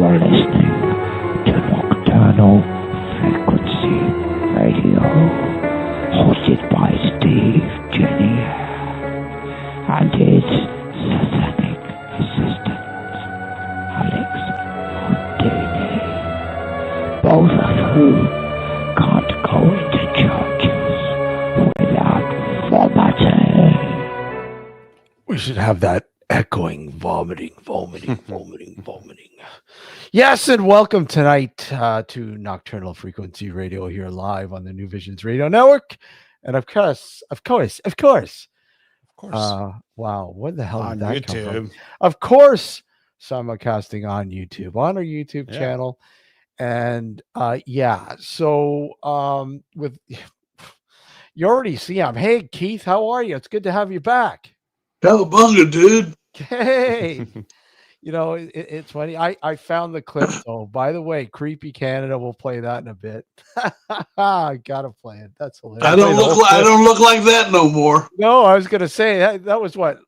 are listening to Nocturnal Frequency Radio, hosted by Steve Jenny and his satanic assistant, Alex Houdini, both of whom can't go into churches without vomiting. We should have that echoing, vomiting. Yes, and welcome tonight to Nocturnal Frequency Radio here live on the New Visions Radio Network. And of course. Wow, what the hell did that come from? Of course, simulcasting on YouTube, on our YouTube channel. And so with you already see him. Hey, Keith, how are you? It's good to have you back. Cowabunga, dude. Hey, it's funny. I found the clip. So, by the way, Creepy Canada, we'll play that in a bit. I gotta play it. That's hilarious. I don't look like that no more. No, I was gonna say that was what?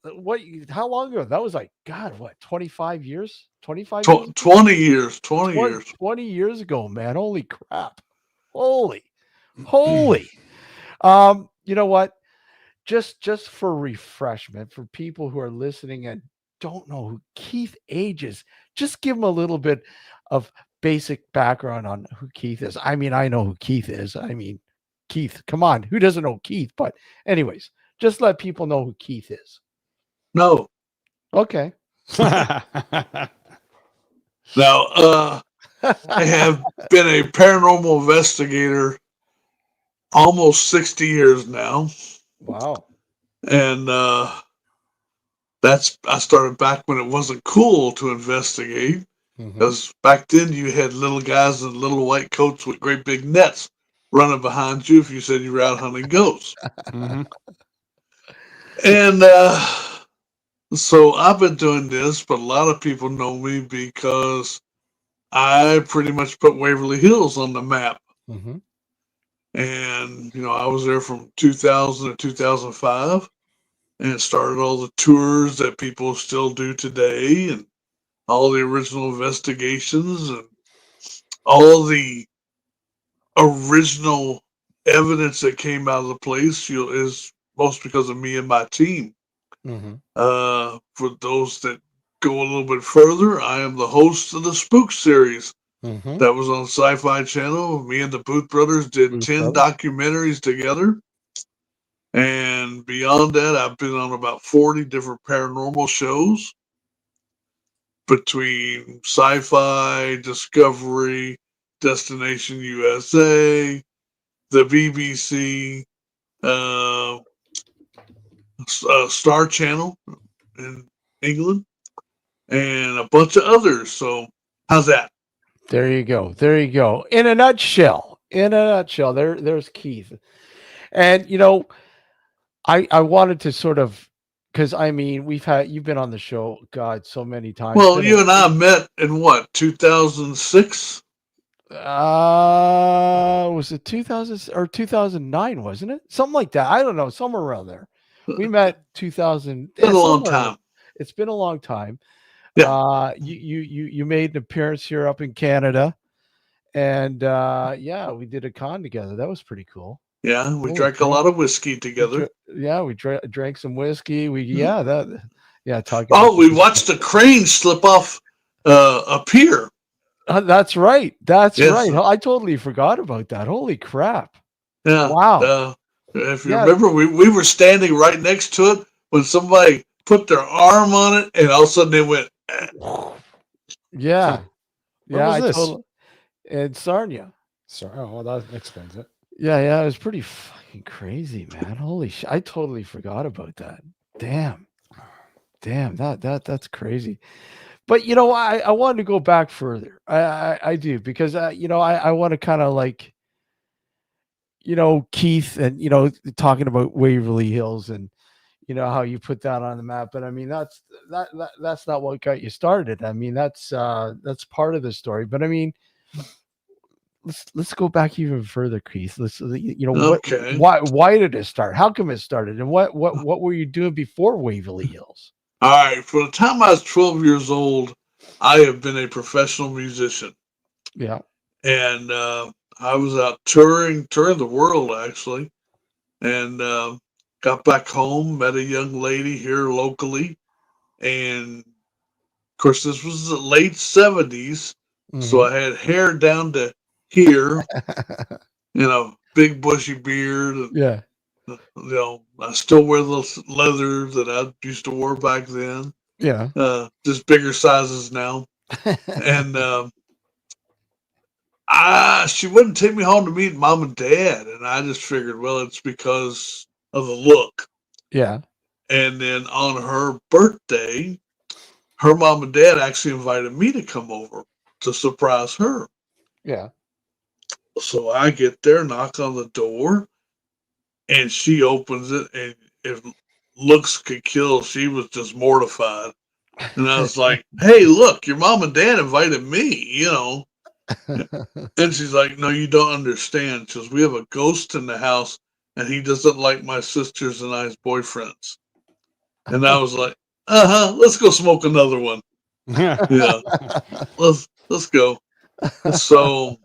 How long ago? That was like, God, what? 25 years? 25 years? 20 years. 20 years ago, man. Holy crap! Holy. You know what? Just for refreshment, for people who are listening and don't know who Keith Age is, just give them a little bit of basic background on who Keith is. I mean, I know who Keith is. I mean, Keith, come on, who doesn't know Keith? But anyways, just let people know who Keith is. No. Okay. Now, I have been a paranormal investigator almost 60 years now. Wow. And I started back when it wasn't cool to investigate, because back then you had little guys in little white coats with great big nets running behind you if you said you were out hunting ghosts. And so I've been doing this, but a lot of people know me because I pretty much put Waverly Hills on the map. And, I was there from 2000 to 2005 and started all the tours that people still do today and all the original investigations and all the original evidence that came out of the place is most because of me and my team. For those that go a little bit further, I am the host of the Spook series. That was on Sci-Fi Channel. Me and the Booth Brothers did 10 documentaries together. And beyond that, I've been on about 40 different paranormal shows between Sci-Fi, Discovery, Destination USA, the BBC, Star Channel in England, and a bunch of others. So how's that? There you go. In a nutshell, there's Keith. And, I wanted to sort of, because I mean, you've been on the show, God, so many times. Well, you and I met in what, 2006? Was it 2000 or 2009, wasn't it? Something like that. I don't know, somewhere around there. We met 2000. It's been a long time. It's been a long time. Yeah. You made an appearance here up in Canada, and we did a con together. That was pretty cool. Yeah, we drank a lot of whiskey together. We drank some whiskey. We watched the crane slip off a pier. That's right. Right. I totally forgot about that. Holy crap. Yeah. Wow. If you remember, we were standing right next to it when somebody put their arm on it, and all of a sudden they went. Yeah. Where was this? In Sarnia. Well, that explains it. Yeah, it was pretty fucking crazy, man. Holy shit. I totally forgot about that. Damn, that's crazy. But I wanted to go back further. I do, because I want to kind of like, Keith, and talking about Waverly Hills and how you put that on the map. But I mean, that's not what got you started. I mean, that's part of the story. But I mean, let's go back even further, Keith. Okay. Why did it start? How come it started? And what were you doing before Waverly Hills? All right. For the time I was 12 years old, I have been a professional musician. Yeah. And I was out touring the world, actually. And got back home, met a young lady here locally. And of course, this was the late 70s. So I had hair down to here, big bushy beard. And, Yeah. I still wear the leather that I used to wear back then. Yeah. Just bigger sizes now. And she wouldn't take me home to meet mom and dad. And I just figured, well, it's because of the look. Yeah. And then on her birthday, her mom and dad actually invited me to come over to surprise her. Yeah. So I get there, knock on the door, and she opens it. And if looks could kill, she was just mortified. And I was like, hey, look, your mom and dad invited me, And she's like, no, you don't understand. She goes, we have a ghost in the house, and he doesn't like my sisters and I's boyfriends. And I was like, let's go smoke another one. Yeah, let's go. So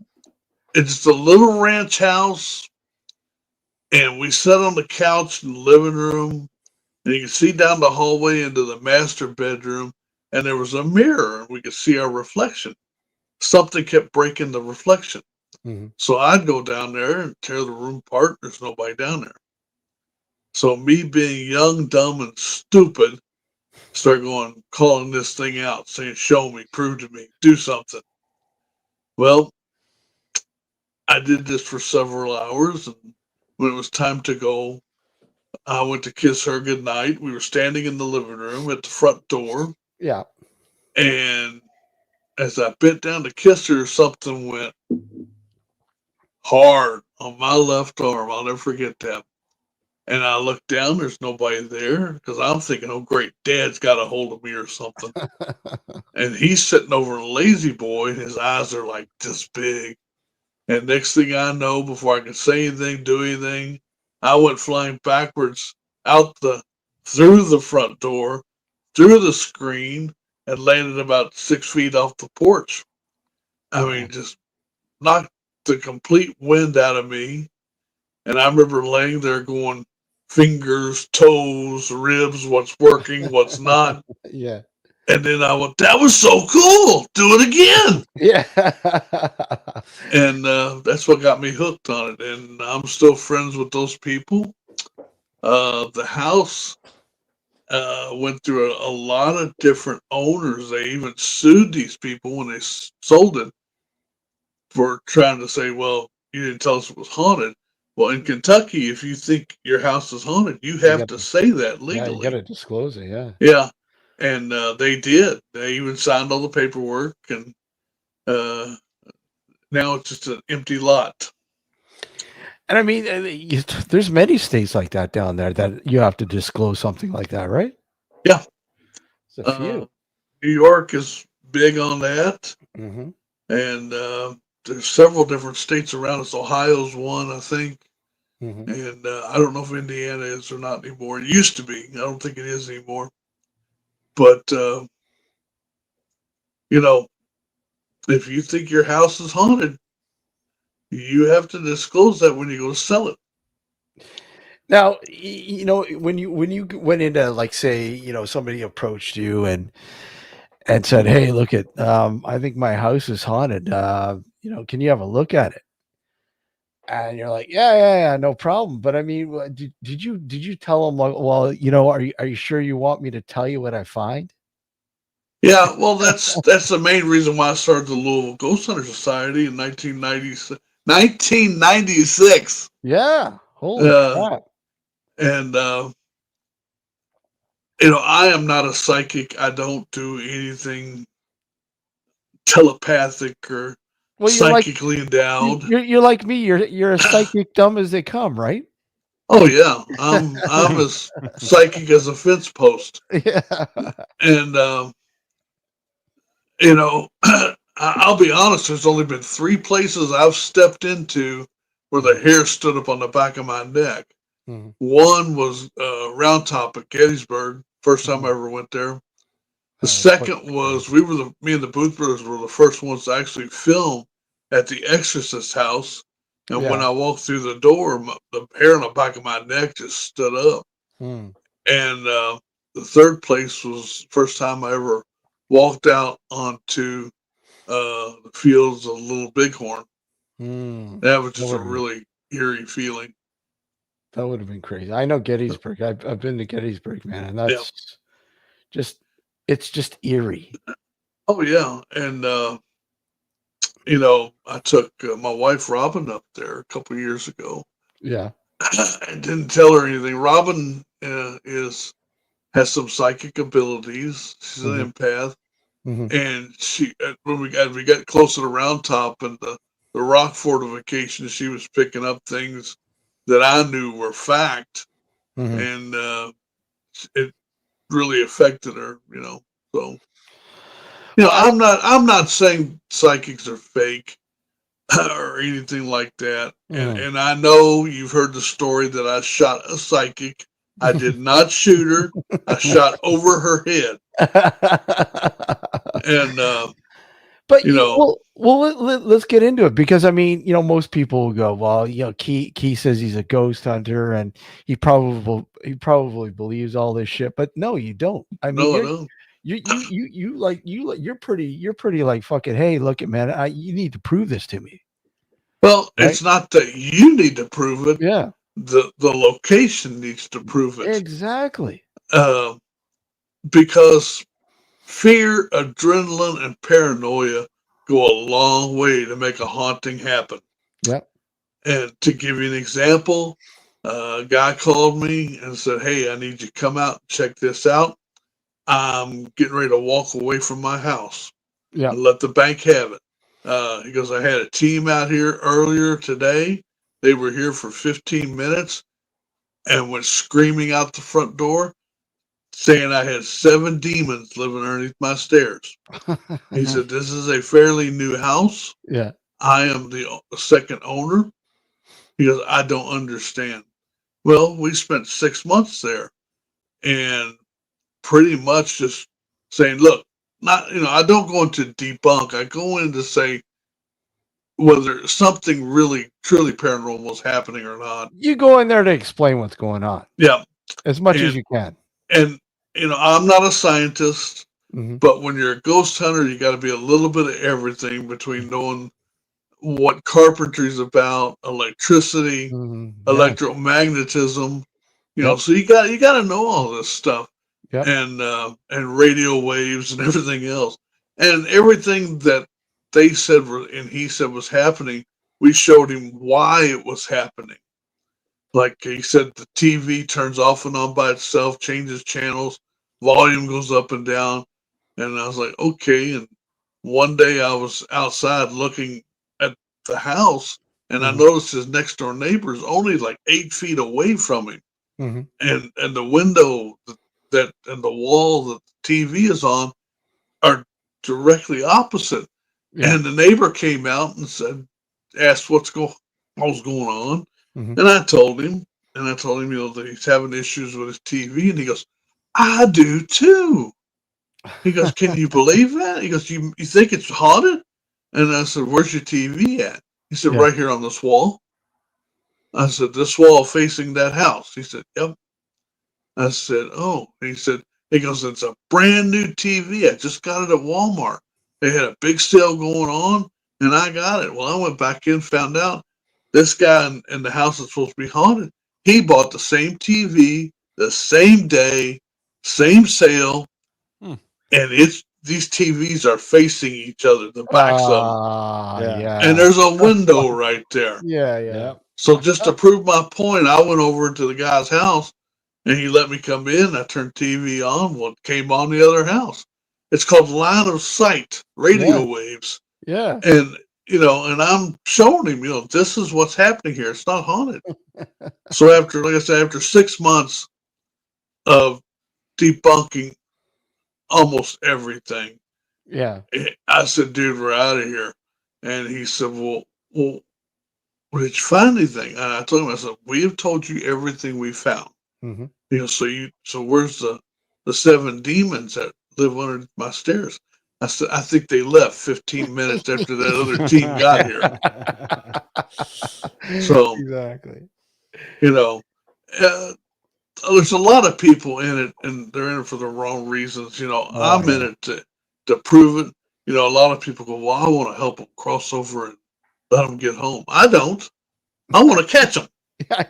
it's a little ranch house, and we sat on the couch in the living room, and you can see down the hallway into the master bedroom, and there was a mirror, and we could see our reflection. Something kept breaking the reflection. So I'd go down there and tear the room apart. There's nobody down there. So me being young, dumb, and stupid, start calling this thing out, saying, show me, prove to me, do something. Well, I did this for several hours, and when it was time to go, I went to kiss her goodnight. We were standing in the living room at the front door. Yeah. And as I bent down to kiss her, something went hard on my left arm. I'll never forget that. And I looked down, there's nobody there, because I'm thinking, oh, great, Dad's got a hold of me or something. And he's sitting over in a lazy boy, and his eyes are like this big. And next thing I know, before I could say anything, do anything, I went flying backwards through the front door, through the screen, and landed about 6 feet off the porch. I mean, just knocked the complete wind out of me. And I remember laying there going, fingers, toes, ribs, what's working, what's not. Yeah. And then I went, that was so cool. Do it again. Yeah. And that's what got me hooked on it. And I'm still friends with those people. The house went through a lot of different owners. They even sued these people when they sold it for trying to say, well, you didn't tell us it was haunted. Well, in Kentucky, if you think your house is haunted, you have to say that legally. Yeah, you got to disclose it, yeah. Yeah, and they did. They even signed all the paperwork, and now it's just an empty lot. And I mean, there's many states like that down there that you have to disclose something like that, right? Yeah. It's a few. New York is big on that. Mm-hmm. And there's several different states around us. Ohio's one, I think. Mm-hmm. And I don't know if Indiana is or not anymore. It used to be. I don't think it is anymore. But, if you think your house is haunted, you have to disclose that when you go to sell it. Now, when you went into, like, say, somebody approached you and said, hey, look at, I think my house is haunted. Can you have a look at it? And you're like, yeah, no problem. But I mean, did you tell them, well, are you sure you want me to tell you what I find? Yeah, well, that's the main reason why I started the Louisville Ghosthunter Society in 1996. Yeah, holy crap! And I am not a psychic. I don't do anything telepathic or psychically endowed. You're like me. You're a psychic, dumb as they come, right? Oh yeah, I'm as psychic as a fence post. Yeah. And I'll be honest. There's only been 3 places I've stepped into where the hair stood up on the back of my neck. Mm-hmm. One was Round Top at Gettysburg. First time I ever went there. The second was me and the Booth brothers were the first ones to actually film at the Exorcist house. And when I walked through the door, the hair on the back of my neck just stood up. Hmm. And the third place was the first time I ever walked out onto the fields of Little Bighorn. That was just a really eerie feeling. That would have been crazy. I know Gettysburg. I've been to Gettysburg, man, and that's it's just eerie. Oh yeah, and you know, I took my wife Robin up there a couple of years ago. Yeah, I didn't tell her anything. Robin has some psychic abilities. She's an empath, and she when we got close to the Round Top and the rock fortification, she was picking up things that I knew were fact, and it really affected her. You know, so you know, I'm not saying psychics are fake or anything like that. And I know you've heard the story that I shot a psychic. I did not shoot her. I shot over her head. And but you know, let's get into it, because I mean, you know, most people will go, well, you know, Key says he's a ghost hunter and he probably believes all this shit, but no, you don't. I mean, no, I don't. you're pretty like, fucking, hey, look it, man, you need to prove this to me. Well, right? It's not that you need to prove it. Yeah. The location needs to prove it. Exactly. Because fear, adrenaline, and paranoia go a long way to make a haunting happen. Yep. And to give you an example, a guy called me and said, hey, I need you to come out and check this out. I'm getting ready to walk away from my house. Yeah. Let the bank have it. He goes, I had a team out here earlier today. They were here for 15 minutes and went screaming out the front door, saying I had 7 demons living underneath my stairs. He said, this is a fairly new house. Yeah. I am the second owner. He goes, I don't understand. Well, we spent 6 months there and pretty much just saying, look, not, you know, I don't go into debunk. I go in to say whether something really, truly paranormal is happening or not. You go in there to explain what's going on. Yeah. As much as you can. And, you know, I'm not a scientist, but when you're a ghost hunter, you got to be a little bit of everything between knowing what carpentry is about, electricity, electromagnetism, you know, so you got to know all this stuff. And radio waves and everything else. And everything that they said and he said was happening, we showed him why it was happening. Like he said, the TV turns off and on by itself, changes channels, volume goes up and down. And I was like, okay. And one day I was outside looking at the house and I noticed his next door neighbor is only like 8 feet away from him. And the window that and the wall that the TV is on are directly opposite. And the neighbor came out and asked what was going on. And I told him, you know, that he's having issues with his TV. And he goes, I do too. He goes, can you believe that? He goes, you think it's haunted? And I said, where's your TV at? He said, right here on this wall. I said, this wall facing that house. He said, yep. I said, oh. He goes, it's a brand new TV. I just got it at Walmart. They had a big sale going on, and I got it. Well, I went back in, found out this guy in the house that's supposed to be haunted, he bought the same TV the same day, same sale, and these TVs are facing each other, the backs of them. And there's a window right there. Yeah. So just to prove my point, I went over to the guy's house, and he let me come in. I turned TV on. Well, it came on the other house. It's called line of sight radio waves. Yeah. And, you know, and I'm showing him, you know, this is what's happening here. It's not haunted. So after, like I said, after 6 months of debunking almost everything, I said, dude, we're out of here. And he said, well, did you find anything? And I told him, I said, we have told you everything we found. You know, so where's the 7 demons that live under my stairs. I said, I think they left 15 minutes after that other team got here. So, exactly. you know, there's a lot of people in it, and they're in it for the wrong reasons. You know, I'm in it to prove it. You know, a lot of people go, well, I want to help them cross over and let them get home. I don't. I want to catch them.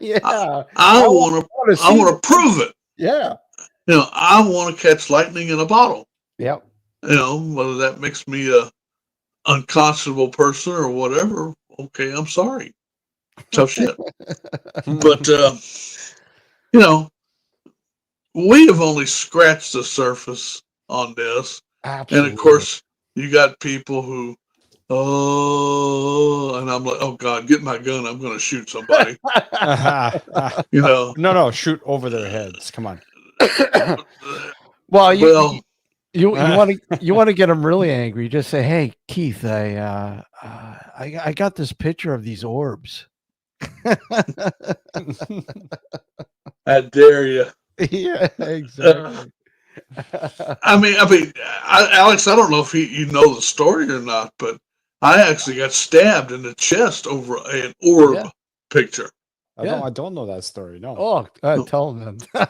Yeah. I want to prove it. Yeah. You know, I want to catch lightning in a bottle. Yep. You know, whether that makes me a unconscionable person or whatever. Okay, I'm sorry. Tough shit. But you know, we have only scratched the surface on this. Absolutely. And of course, you got people who, and I'm like, oh God, get my gun. I'm going to shoot somebody. You know, no, shoot over their heads. Come on. Well, you want to get them really angry. Just say, hey, Keith, I got this picture of these orbs. I dare you. Yeah, exactly. I mean, Alex, I don't know if you know the story or not, but I actually got stabbed in the chest over an orb picture. I don't know that story. No. Oh, tell them. Yeah.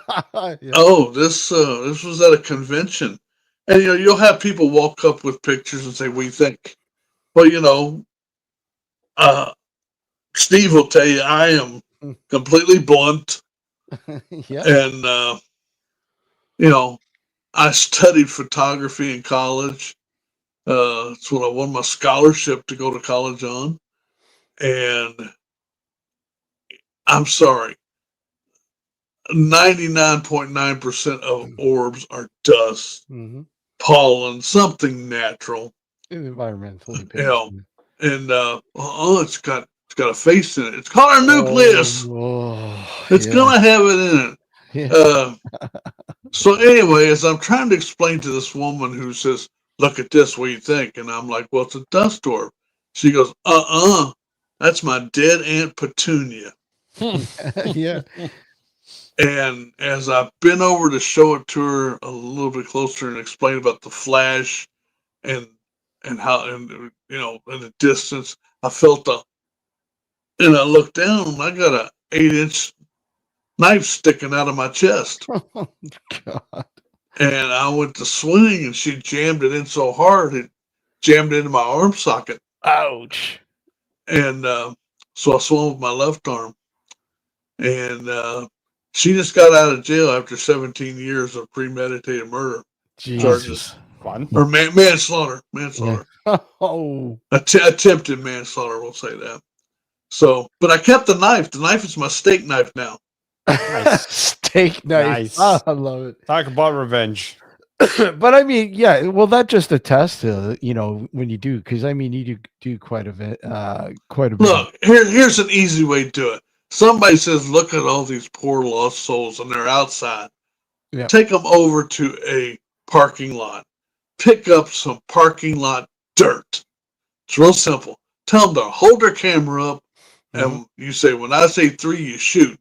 Oh, this was at a convention, and you know, you'll have people walk up with pictures and say, "What do you think?" Well, you know, Steve will tell you I am completely blunt. Yeah. And you know, I studied photography in college. It's when I won my scholarship to go to college on. And I'm sorry, 99.9% of orbs are dust, pollen, something natural, environmentally. You know, and it's got a face in it. It's called a nucleus. It's gonna have it in it. Yeah. So anyway, as I'm trying to explain to this woman who says, "Look at this, what do you think?" And I'm like, "Well, it's a dust orb." She goes, "That's my dead Aunt Petunia." Yeah. And as I've been over to show it to her a little bit closer and explain about the flash and how, and you know, in the distance, I felt and I looked down and I got a 8-inch knife sticking out of my chest. Oh, God. And I went to swing and she jammed it in so hard it jammed into my arm socket. Ouch. And so I swung with my left arm. And she just got out of jail after 17 years of premeditated murder charges. Fun. Or manslaughter. Yeah. Oh. Attempted manslaughter, we'll say that. So, but I kept the knife. The knife is my steak knife now. Nice. Steak knife. Nice. Oh, I love it. Talk about revenge. But I mean, yeah, well, that just attests to, you know, when you do, because I mean, you do quite a bit. Look, here's an easy way to do it. Somebody says, look at all these poor lost souls and they're outside. Yeah. Take them over to a parking lot. Pick up some parking lot dirt. It's real simple. Tell them to hold their camera up. And you say, when I say 3, you shoot.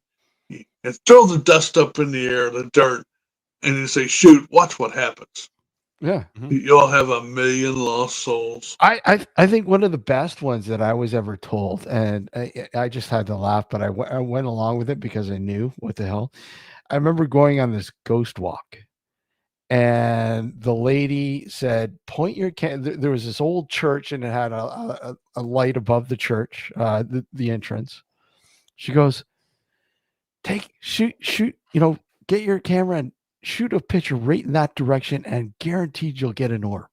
And throw the dust up in the air, the dirt. And you say, shoot, watch what happens. Yeah. You'll have 1 million lost souls. I think one of the best ones that I was ever told, and I just had to laugh, but I went along with it because I knew what the hell. I remember going on this ghost walk. And the lady said, point your there was this old church and it had a light above the church, the entrance. She goes, shoot, you know, get your camera and shoot a picture right in that direction and guaranteed you'll get an orb.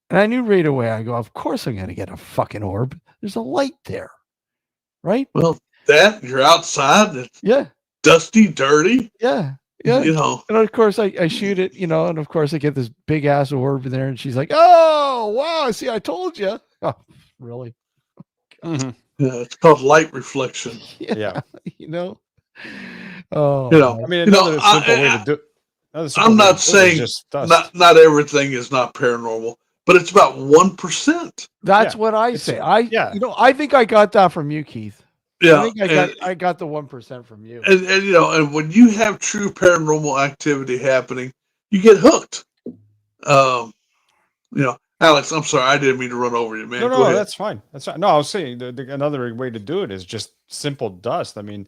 And I knew right away, I go, of course I'm going to get a fucking orb. There's a light there. Right? Well, you're outside. It's dusty, dirty. Yeah. Yeah, you know, and of course I shoot it, you know, and of course I get this big ass orb in there, and she's like, "Oh, wow! See, I told you." Oh, really? Yeah, it's called light reflection. Yeah, you know. Oh, you know, I mean, another simple way to do. I'm not saying not everything is not paranormal, but it's about 1%. That's what I say. You know, I think I got that from you, Keith. Yeah, I think I got the 1% from you. And you know, and when you have true paranormal activity happening, you get hooked. You know, Alex, I'm sorry, I didn't mean to run over you, man. No, Go ahead. that's fine. That's fine. No, I was saying another way to do it is just simple dust. I mean,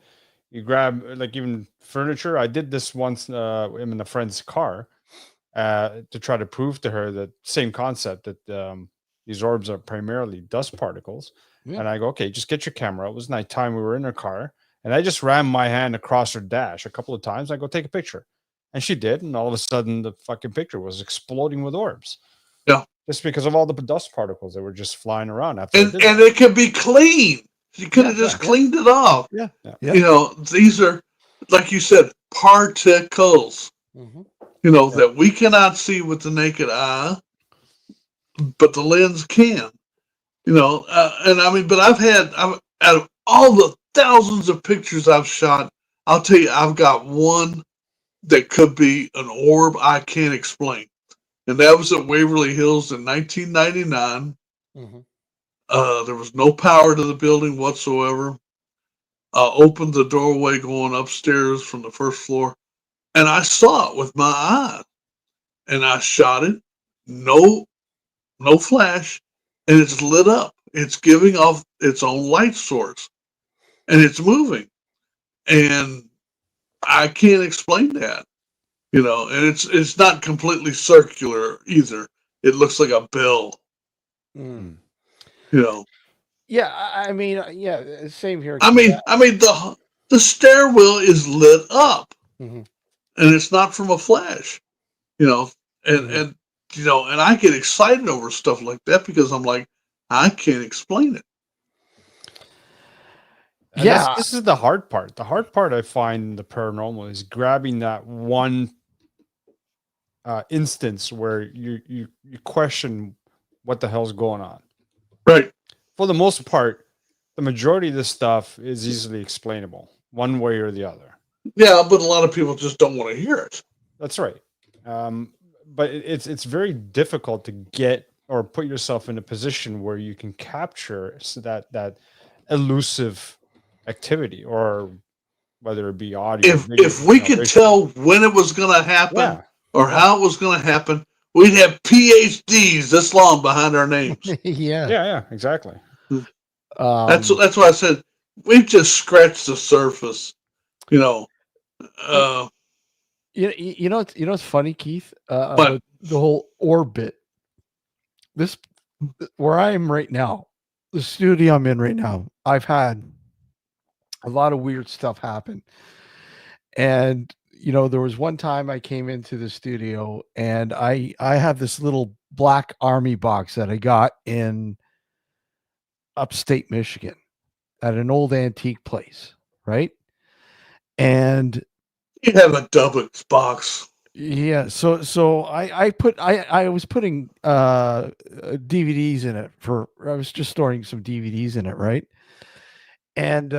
you grab like even furniture. I did this once. I'm in a friend's car to try to prove to her that same concept that these orbs are primarily dust particles. Yeah. And I go, okay, just get your camera. It was nighttime. We were in her car, and I just ran my hand across her dash a couple of times. I go, take a picture, and she did, and all of a sudden the fucking picture was exploding with orbs. Yeah. Just because of all the dust particles that were just flying around after and it could be clean. You could have just cleaned it off. Yeah. You know, these are, like you said, particles. Mm-hmm. You know, that we cannot see with the naked eye, but the lens can. You know, and I mean, but out of all the thousands of pictures I've shot, I'll tell you, I've got one that could be an orb I can't explain. And that was at Waverly Hills in 1999. Mm-hmm. There was no power to the building whatsoever. Opened the doorway going upstairs from the first floor, and I saw it with my eyes. And I shot it. No flash, and it's lit up. It's giving off its own light source, and it's moving. And I can't explain that. You know, and it's not completely circular either. It looks like a bell. You know. Yeah, I mean, yeah, same here. I mean, the stairwell is lit up, and it's not from a flash. You know, and you know, and I get excited over stuff like that because I'm like, I can't explain it. And yeah, this is the hard part. The hard part I find in the paranormal is grabbing that one instance where you question what the hell's going on. Right. For the most part, the majority of this stuff is easily explainable one way or the other. Yeah, but a lot of people just don't want to hear it. That's right. But it's very difficult to get or put yourself in a position where you can capture that elusive activity, or whether it be audio. If we could tell when it was going to happen or how it was going to happen, we'd have PhDs this long behind our names. Yeah, exactly. That's why I said we've just scratched the surface. You know. You know what's funny, Keith? About the whole orbit. This where I am right now, the studio I'm in right now. I've had a lot of weird stuff happen, and you know, there was one time I came into the studio, and I have this little black army box that I got in upstate Michigan at an old antique place, right? And you have a double box. Yeah, so I was putting DVDs in it I was just storing some DVDs in it, right? And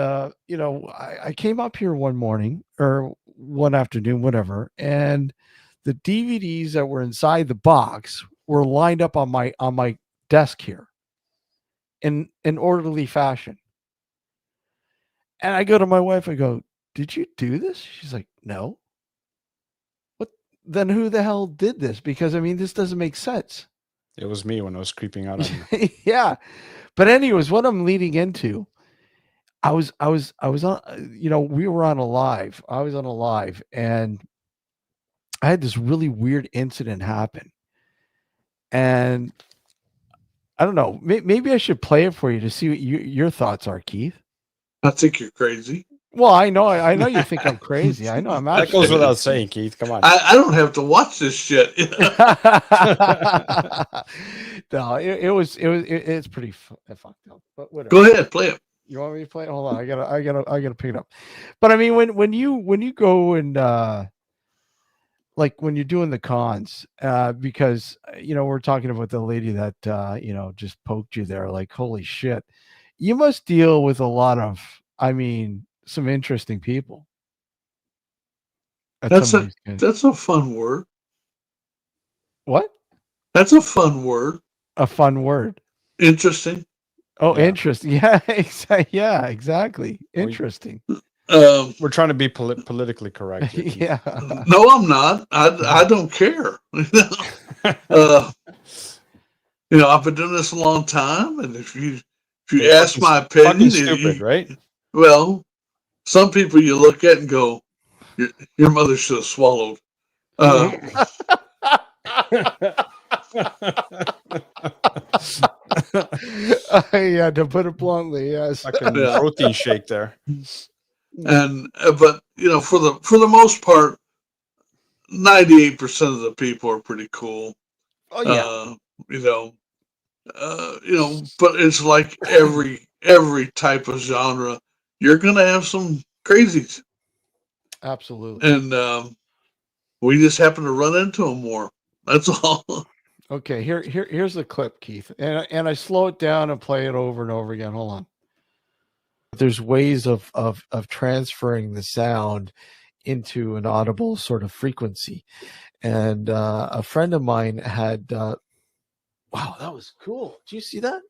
you know, I came up here one morning or one afternoon, whatever, and the DVDs that were inside the box were lined up on my desk here in an orderly fashion. And I go to my wife, I go, "Did you do this?" She's like, "No." Then who the hell did this? Because I mean, this doesn't make sense. It was me when I was creeping out on you. Yeah. But anyways, what I'm leading into, I was on, you know, we were on a live. I was on a live, and I had this really weird incident happen. And I don't know, maybe I should play it for you to see what your thoughts are, Keith. I think you're crazy. Well, I know you think I'm crazy. I know I'm that goes without saying, Keith. Come on. I don't have to watch this shit. No, it's pretty fucked up. But whatever. Go ahead, play it. You want me to play it? Hold on, I gotta pick it up. But I mean, when you go and like when you're doing the cons, because you know we're talking about the lady that you know just poked you there. Like, holy shit, you must deal with a lot of, I mean, some interesting people. That's a fun word. What? That's a fun word. A fun word. Interesting. Oh, yeah. Interesting. Yeah, yeah, exactly. Interesting. We're trying to be politically correct here. Yeah. No, I'm not. I don't care. I've been doing this a long time, and if you ask my fucking opinion, stupid, right? well, some people you look at and go, your mother should have swallowed. Yeah, to put it bluntly, yes. Fucking Yeah. protein shake there. And but for the most part, 98% of the people are pretty cool. Oh yeah. But it's like every type of genre, you're gonna have some crazies, Absolutely. and we just happen to run into them more. That's all. Okay, here's the clip, Keith, and I slow it down and play it over and over again. Hold on. There's ways of transferring the sound into an audible sort of frequency, and a friend of mine had. Wow, that was cool. Do you see that?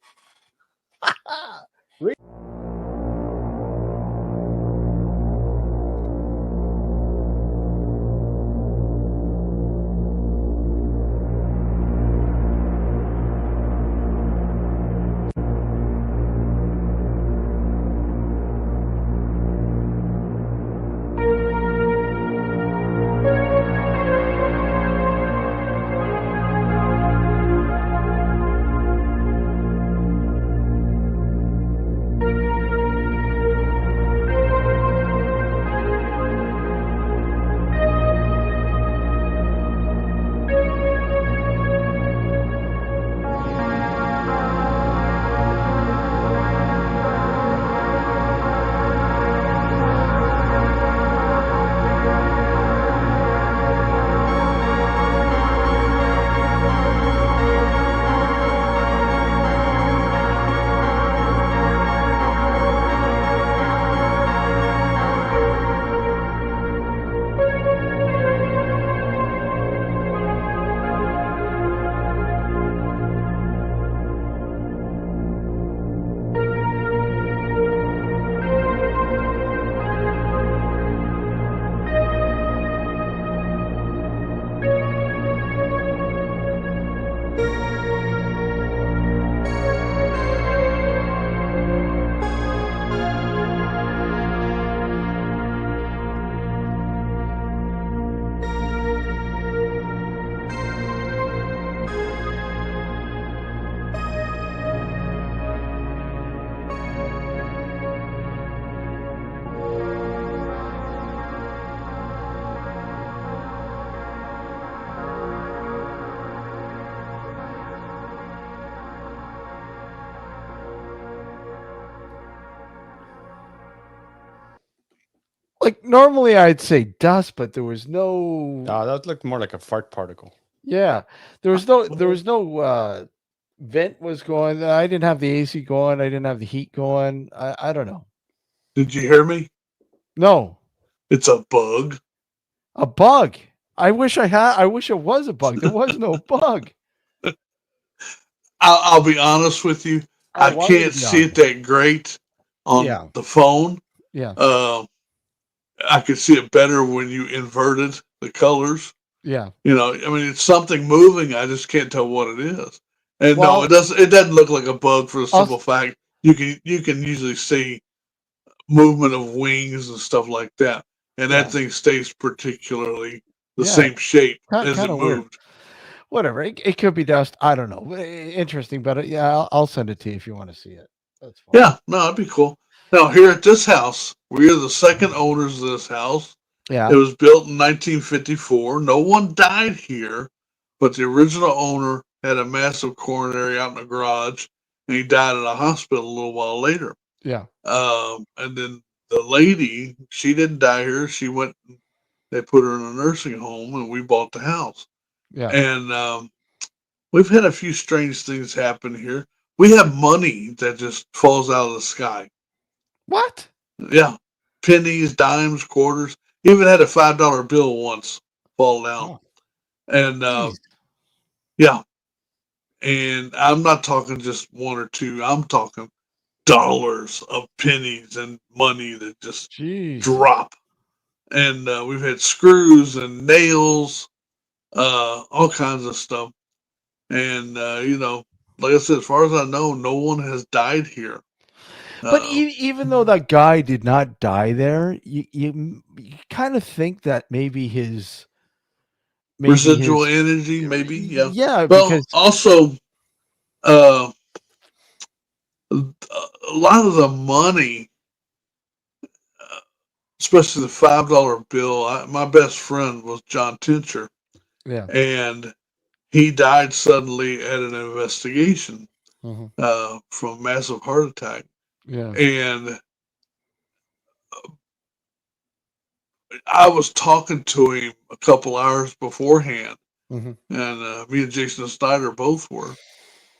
Like normally I'd say dust, but there was no. That looked more like a fart particle. Yeah, there was no vent was going. I didn't have the AC going. I didn't have the heat going. I don't know. Did you hear me? No, It's a bug. a bug. I wish I had. I wish it was a bug. There was no bug. I'll be honest with you. I can't see it that great on the phone. Yeah. I could see it better when you inverted the colors. Yeah. It's something moving. I just can't tell what it is. And Well, no, it doesn't. It doesn't look like a bug for the simple fact you can usually see movement of wings and stuff like that, and that thing stays particularly the same shape as it moved. Weird. Whatever. It could be dust. I don't know. Interesting, but yeah, I'll send it to you if you want to see it. That's fine. Yeah, no, that'd be cool. Now here at this house, we are the second owners of this house. Yeah. It was built in 1954. No one died here, but the original owner had a massive coronary out in the garage, and he died in a hospital a little while later. Yeah. And then the lady, she didn't die here. She went. They put her in a nursing home, and we bought the house. Yeah. And we've had a few strange things happen here. We have money that just falls out of the sky. What? Yeah. Pennies, dimes, quarters. Even had a $5 bill once fall down. And yeah. And I'm not talking just one or two. I'm talking dollars of pennies and money that just Jeez. drop. And we've had screws and nails, all kinds of stuff. And, like I said, as far as I know, no one has died here. But even though that guy did not die there, you kind of think that maybe his residual energy, maybe, yeah. Yeah, Well, because also, a lot of the money, especially the $5 bill. My best friend was John Tincher, yeah. and he died suddenly at an investigation Mhm. from a massive heart attack. Yeah. And I was talking to him a couple hours beforehand, Mhm. and me and Jason Snyder both were.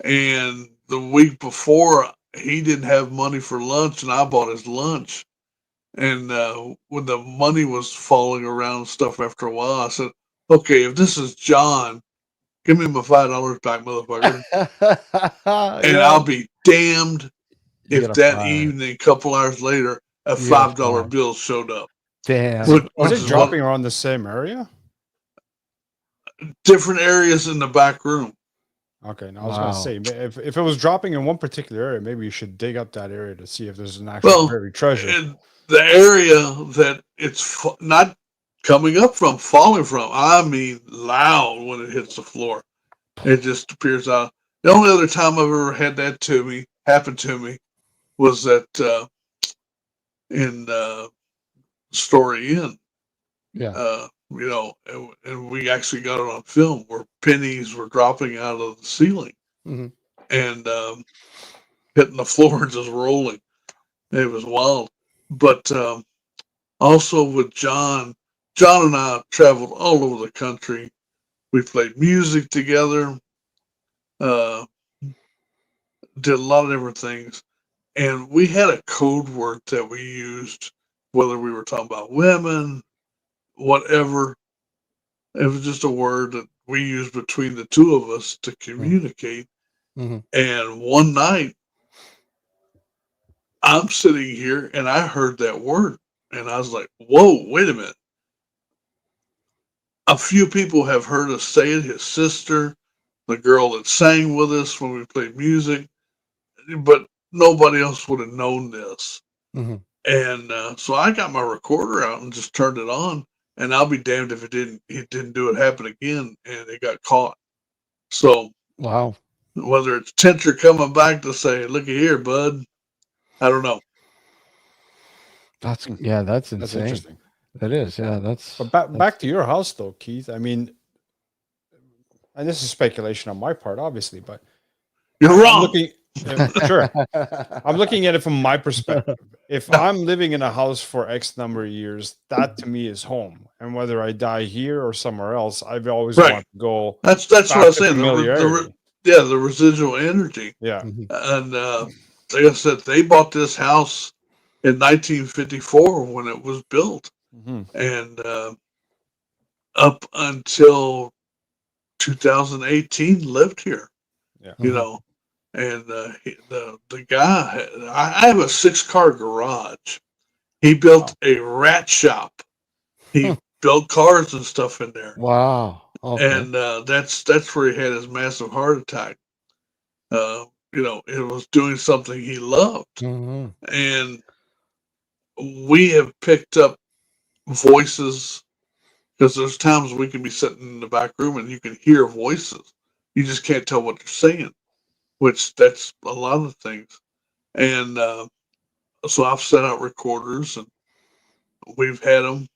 And the week before, he didn't have money for lunch, and I bought his lunch. And when the money was falling around and stuff after a while, I said, "Okay, if this is John, give me my $5 back, motherfucker." And Yeah. I'll be damned You if got a that 5. evening, a couple hours later, a You got a $5 5. bill showed up. Damn. Which Was it is dropping around the same area? different areas in the back room. Okay, now I was gonna Wow. say if it was dropping in one particular area, maybe you should dig up that area to see if there's an actual Well, buried treasure. the area that it's not coming up from, falling from, I mean loud when it hits the floor. It just appears out. The only other time I've ever had that happen to me was at in Story Inn. Yeah. And we actually got it on film where pennies were dropping out of the ceiling Mhm. and hitting the floor and just rolling. It was wild. But also with John and I traveled all over the country. We played music together, uh, did a lot of different things. And we had a code word that we used, whether we were talking about women, whatever. It was just a word that we used between the two of us to communicate. Mhm. And one night, I'm sitting here and I heard that word. And I was like, whoa, wait a minute. A few people have heard us say it, his sister, the girl that sang with us when we played music, but nobody else would have known this. Mhm. And so I got my recorder out and just turned it on. And I'll be damned if it didn't do it happen again and it got caught. So Wow. whether it's Tinter coming back to say, looky here, bud, I don't know. That's insane. That's interesting. That is. Yeah, But back to your house though, Keith. I mean, and this is speculation on my part, obviously, but You're I'm wrong. looking. Sure, I'm looking at it from my perspective. If I'm living in a house for X number of years, that to me is home. And whether I die here or somewhere else, I've always Right. wanted to go. That's back what I was to saying. familiarity. The residual energy. Yeah. Mhm. And like I said, they bought this house in 1954 when it was built. Mm-hmm. And up until 2018 lived here, Yeah. you know. And the guy, I have a 6-car garage. He built a rat shop. He built cars and stuff in there. Wow. Okay. And that's where he had his massive heart attack. It was doing something he loved. Mhm. And we have picked up voices because there's times we can be sitting in the back room and you can hear voices. You just can't tell what they're saying, which that's a lot of things. And so I've set out recorders and we've had them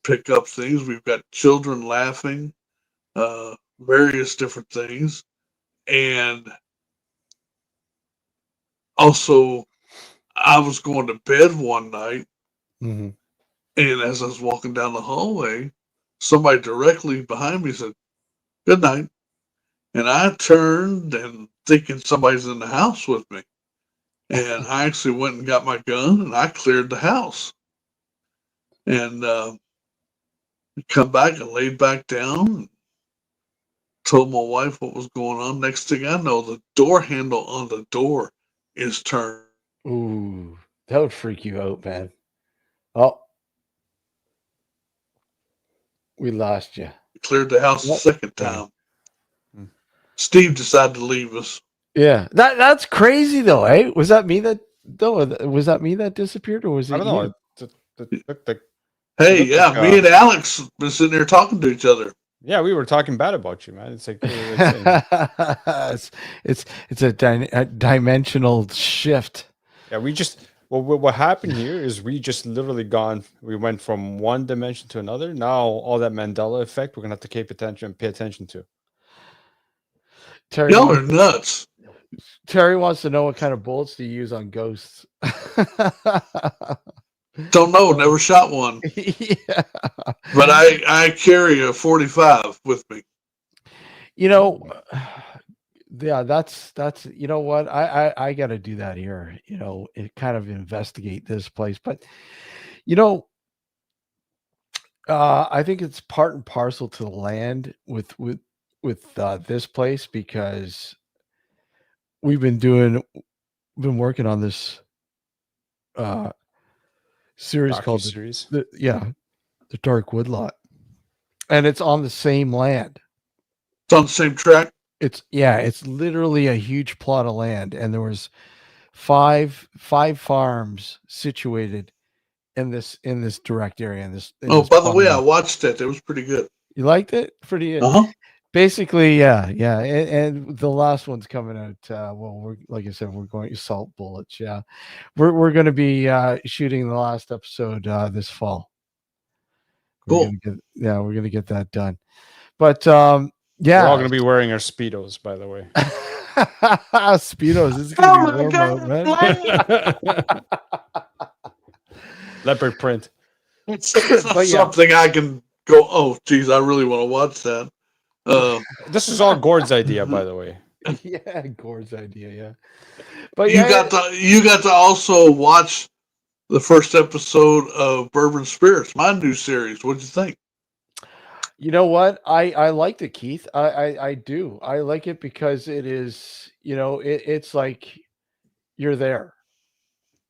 pick up things. We've got children laughing, various different things. And also, I was going to bed one night, Mhm. and as I was walking down the hallway, somebody directly behind me said, "Good night." And I turned and thinking somebody's in the house with me. And I actually went and got my gun and I cleared the house. And come back and laid back down and told my wife what was going on. Next thing I know, the door handle on the door is turned. Ooh, that would freak you out, man. Oh, we lost you. Cleared the house the Nope. second Okay. time. Hmm. Steve decided to leave us. Yeah, that's crazy though, eh? Was that me that was that me that disappeared, or was I it don't know. you? It looked like, Hey, yeah, me and Alex been sitting there talking to each other. yeah, we were talking bad about you, man. It's like it's a dimensional shift. yeah, we just what happened here is we just literally we went from one dimension to another. Now all that Mandela effect we're gonna have to pay attention to. Terry Y'all are wants, nuts. Terry wants to know what kind of bullets do you use on ghosts. Don't know, never shot one. Yeah. But I carry a 45 with me. You know, yeah, that's you know what, I got to do that here. You know, it kind of investigate this place, but you know, I think it's part and parcel to the land with this place, because we've been working on this uh series called Docu-series. the Dark Woodlot, and it's on the same land. It's on the same track. It's literally a huge plot of land, and there was five farms situated in this direct area. In this By the plot of way, I land. watched it. It was pretty good. You liked it? Pretty. Uh-huh. Basically, yeah, and the last one's coming out. Well, we're like I said, we're going salt bullets. Yeah, we're going to be shooting the last episode this fall. Cool. We're gonna get that done. But We're all yeah, gonna be wearing our Speedos, by the way. Speedos. This is gonna be warm out, man. Leopard print. It's something I can go, oh, geez, I really want to watch that. This is all Gord's idea, by the way. Yeah, Gord's idea, yeah. But you got to also watch the first episode of Bourbon Spirits, my new series. What'd you think? You know what? I liked it, Keith. I do. I like it because it is, you know, it's like you're there.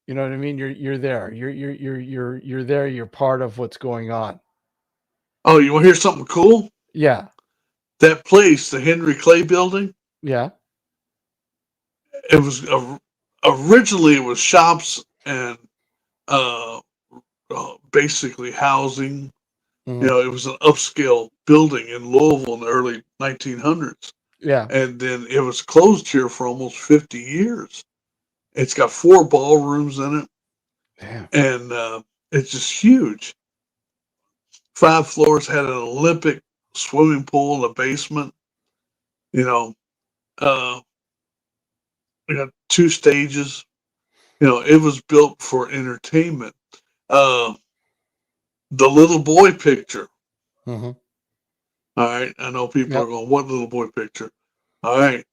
You know what I mean? You're there. You're there. You're part of what's going on. Oh, you want to hear something cool? Yeah. That place, the Henry Clay Building. Yeah. It was originally it was shops and basically housing. Mhm. You know, it was an upscale building in Louisville in the early 1900s. Yeah. And then it was closed here for almost 50 years. It's got 4 ballrooms in it. Damn. And it's just huge. 5 floors, had an Olympic swimming pool in the basement. You know, we got 2 stages. You know, it was built for entertainment. The little boy picture. Mm-hmm. All right. I know people are going, what little boy picture? All right.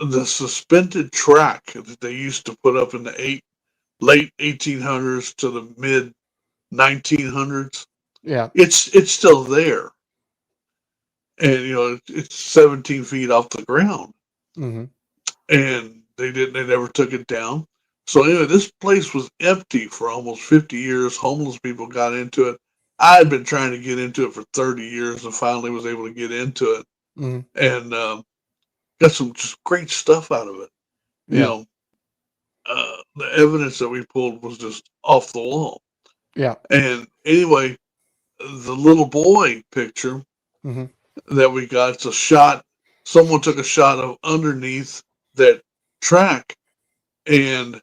The suspended track that they used to put up in the late 1800s to the mid 1900s. Yeah. It's still there. And, you know, it's 17 feet off the ground. Mm-hmm. And they never took it down. So anyway, this place was empty for almost 50 years. Homeless people got into it. I had been trying to get into it for 30 years and finally was able to get into it. Mm-hmm. And got some just great stuff out of it. You know, the evidence that we pulled was just off the wall. Yeah. And anyway, the little boy picture Mm-hmm. that we got, it's a shot. Someone took a shot of underneath that track, and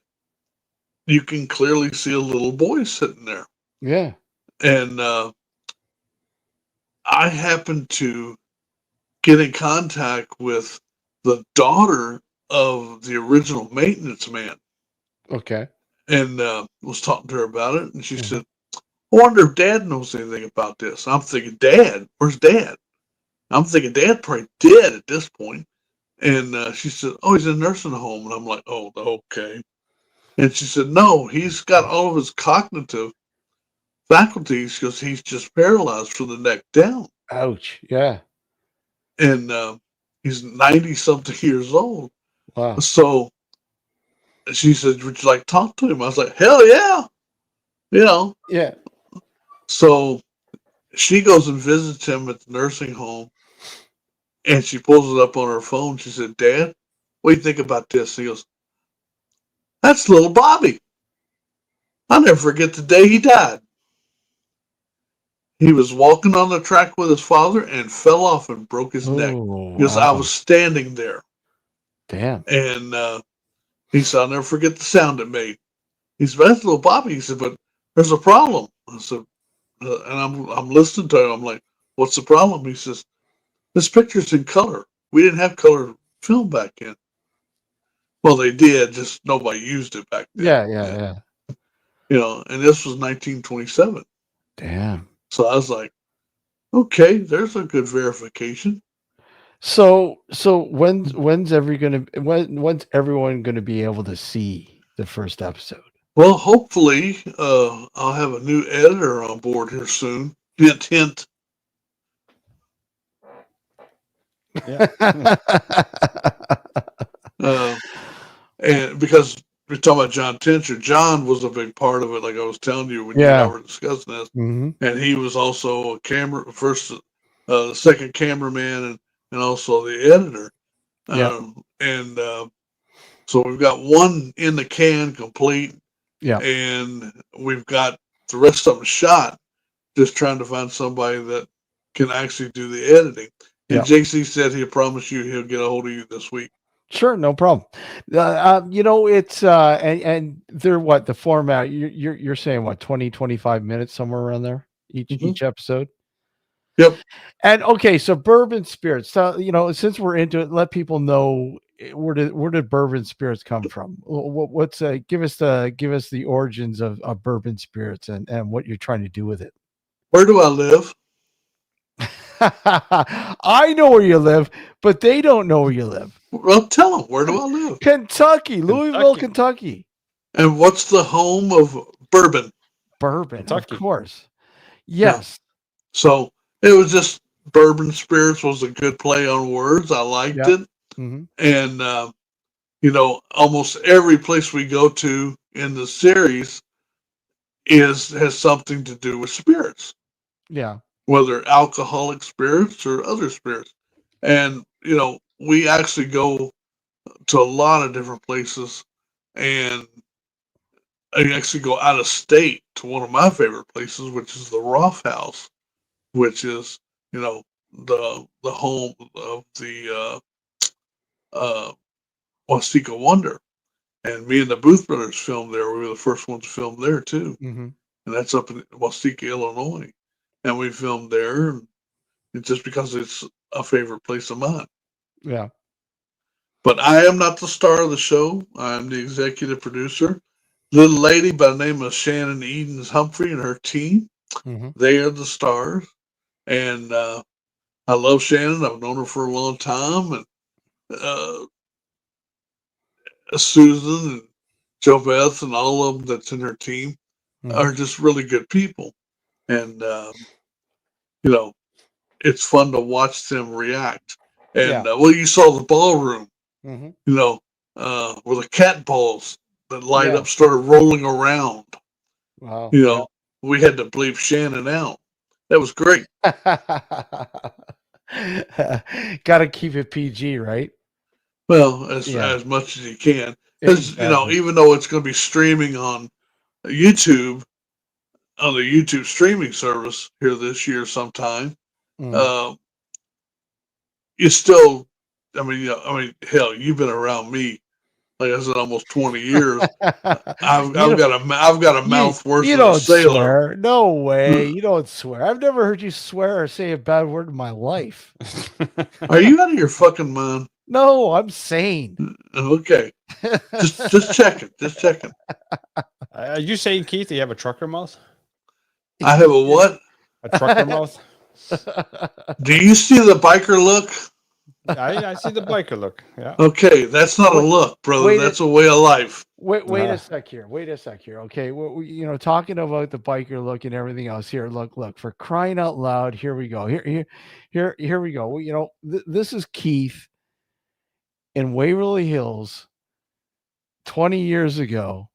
you can clearly see a little boy sitting there. Yeah. And I happened to get in contact with the daughter of the original maintenance man. Okay. And was talking to her about it. And she said, I wonder if Dad knows anything about this. I'm thinking, Dad? Where's Dad? I'm thinking, Dad probably dead at this point. And she said, oh, he's in a nursing home. And I'm like, oh, okay. And she said, no, he's got all of his cognitive faculties because he's just paralyzed from the neck down. Ouch. Yeah. And he's 90-something years old. Wow. So she said, "Would you like to talk to him?" I was like, "Hell yeah!" You know. Yeah. So she goes and visits him at the nursing home, and she pulls it up on her phone. She said, "Dad, what do you think about this?" He goes, "That's little Bobby. I'll never forget the day he died. He was walking on the track with his father and fell off and broke his neck Oh, because I wow. was standing there." Damn. And he said, "I'll never forget the sound it made." He said, "That's little Bobby." He said, "But there's a problem." I said, and I'm listening to him. I'm like, "What's the problem?" He says, "This picture's in color. We didn't have color film back then." Well, they did, just nobody used it back then. Yeah. You know, and this was 1927. Damn. So I was like, okay, there's a good verification. So when's everyone gonna be able to see the first episode? Well, hopefully, I'll have a new editor on board here soon. Hint, hint. Yeah. And because we're talking about John Tincher, John was a big part of it, like I was telling you when you and I were discussing this. Mm-hmm. And he was also the second cameraman, and also the editor. And so we've got one in the can complete. Yeah. And we've got the rest of them shot, just trying to find somebody that can actually do the editing. And JC said he'll promise you he'll get a hold of you this week. Sure, no problem. It's and they're what the format you're saying what 20, 25 minutes somewhere around there each episode. Yep. And okay, so bourbon spirits. So since we're into it, let people know where did bourbon spirits come from? What's give us the origins of bourbon spirits and what you're trying to do with it. Where do I live? I know where you live, but they don't know where you live. Well, tell them, where do I live? Kentucky, Louisville, Kentucky. And what's the home of bourbon? Bourbon, Kentucky. Of course. Yes. Yeah. So it was just bourbon spirits was a good play on words. I liked it. Mm-hmm. And, almost every place we go to in the series has something to do with spirits. Yeah. Whether alcoholic spirits or other spirits. And, we actually go to a lot of different places, and I actually go out of state to one of my favorite places, which is the Roth House, which is, the home of the Wasika Wonder. And me and the Booth brothers filmed there. We were the first ones to film there too. Mm-hmm. And that's up in Wasika, Illinois. And we filmed there, and just because it's a favorite place of mine. Yeah. But I am not the star of the show. I'm the executive producer. Little lady by the name of Shannon Edens Humphrey and her team. Mm-hmm. They are the stars. And I love Shannon. I've known her for a long time. And Susan and Joe Beth and all of them that's in her team are just really good people. And, it's fun to watch them react. And, you saw the ballroom, where the cat balls that light up started rolling around. Wow. We had to bleep Shannon out. That was great. Got to keep it PG, right? Well, as much as you can. Because, even though it's going to be streaming on YouTube, on the YouTube streaming service here this year sometime, you still, hell, you've been around me, like I said, almost 20 years. I've got a mouth worse than a sailor. Swear. No way. You don't swear. I've never heard you swear or say a bad word in my life. Are you out of your fucking mind? No, I'm sane. Okay. Just checking. Just checking. Are you saying, Keith, that you have a trucker mouth? I have a what? A trucker mouth? Do you see the biker look? I see the biker look. Yeah. Okay, that's not a look, brother. That's a way of life. Wait a sec here. Okay, talking about the biker look and everything else here. Look. For crying out loud, here we go. Here we go. This is Keith in Waverly Hills 20 years ago.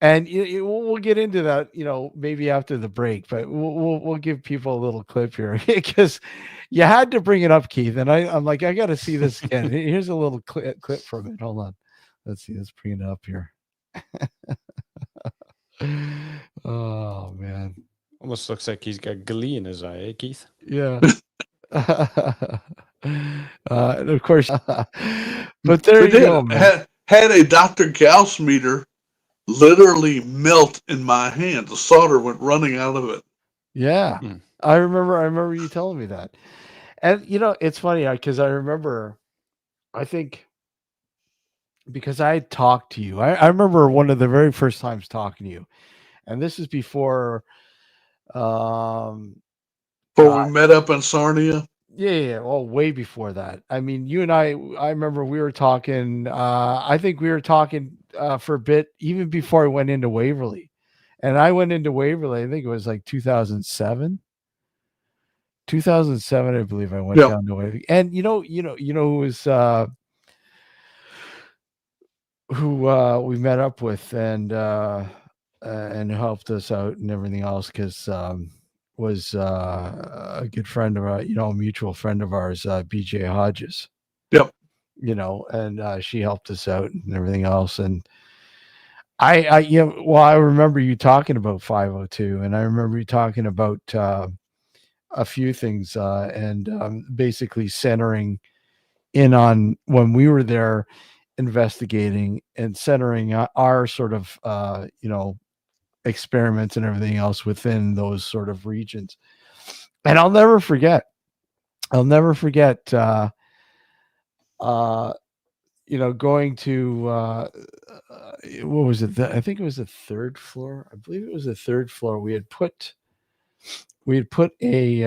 And we'll get into that, maybe after the break, but we'll give people a little clip here because you had to bring it up, Keith. And I'm like, I got to see this again. Here's a little clip from it. Hold on. Let's see. Let's bring it up here. Oh, man. Almost looks like he's got glee in his eye, eh, Keith? Yeah. And of course, but there you go, man. Had a Dr. Gauss meter literally melt in my hand. The solder went running out of it. Yeah. I remember you telling me that. And it's funny because I remember, I think because I had talked to you. I remember one of the very first times talking to you. And this is before Before we met up in Sarnia. Yeah. Well, way before that. I mean, you and I remember we were talking, I think we were talking for a bit, even before I went into Waverly. And I went into Waverly, I think it was like 2007. 2007, I believe I went down to Waverly. And who was who we met up with and helped us out and everything else because was a good friend of our, a mutual friend of ours, BJ Hodges. Yep. And she helped us out and everything else. And I remember you talking about 502, and I remember you talking about a few things and basically centering in on when we were there investigating and centering our sort of, experiments and everything else within those sort of regions. And I'll never forget going to what was it? I think it was the third floor. I believe it was the third floor. We had put a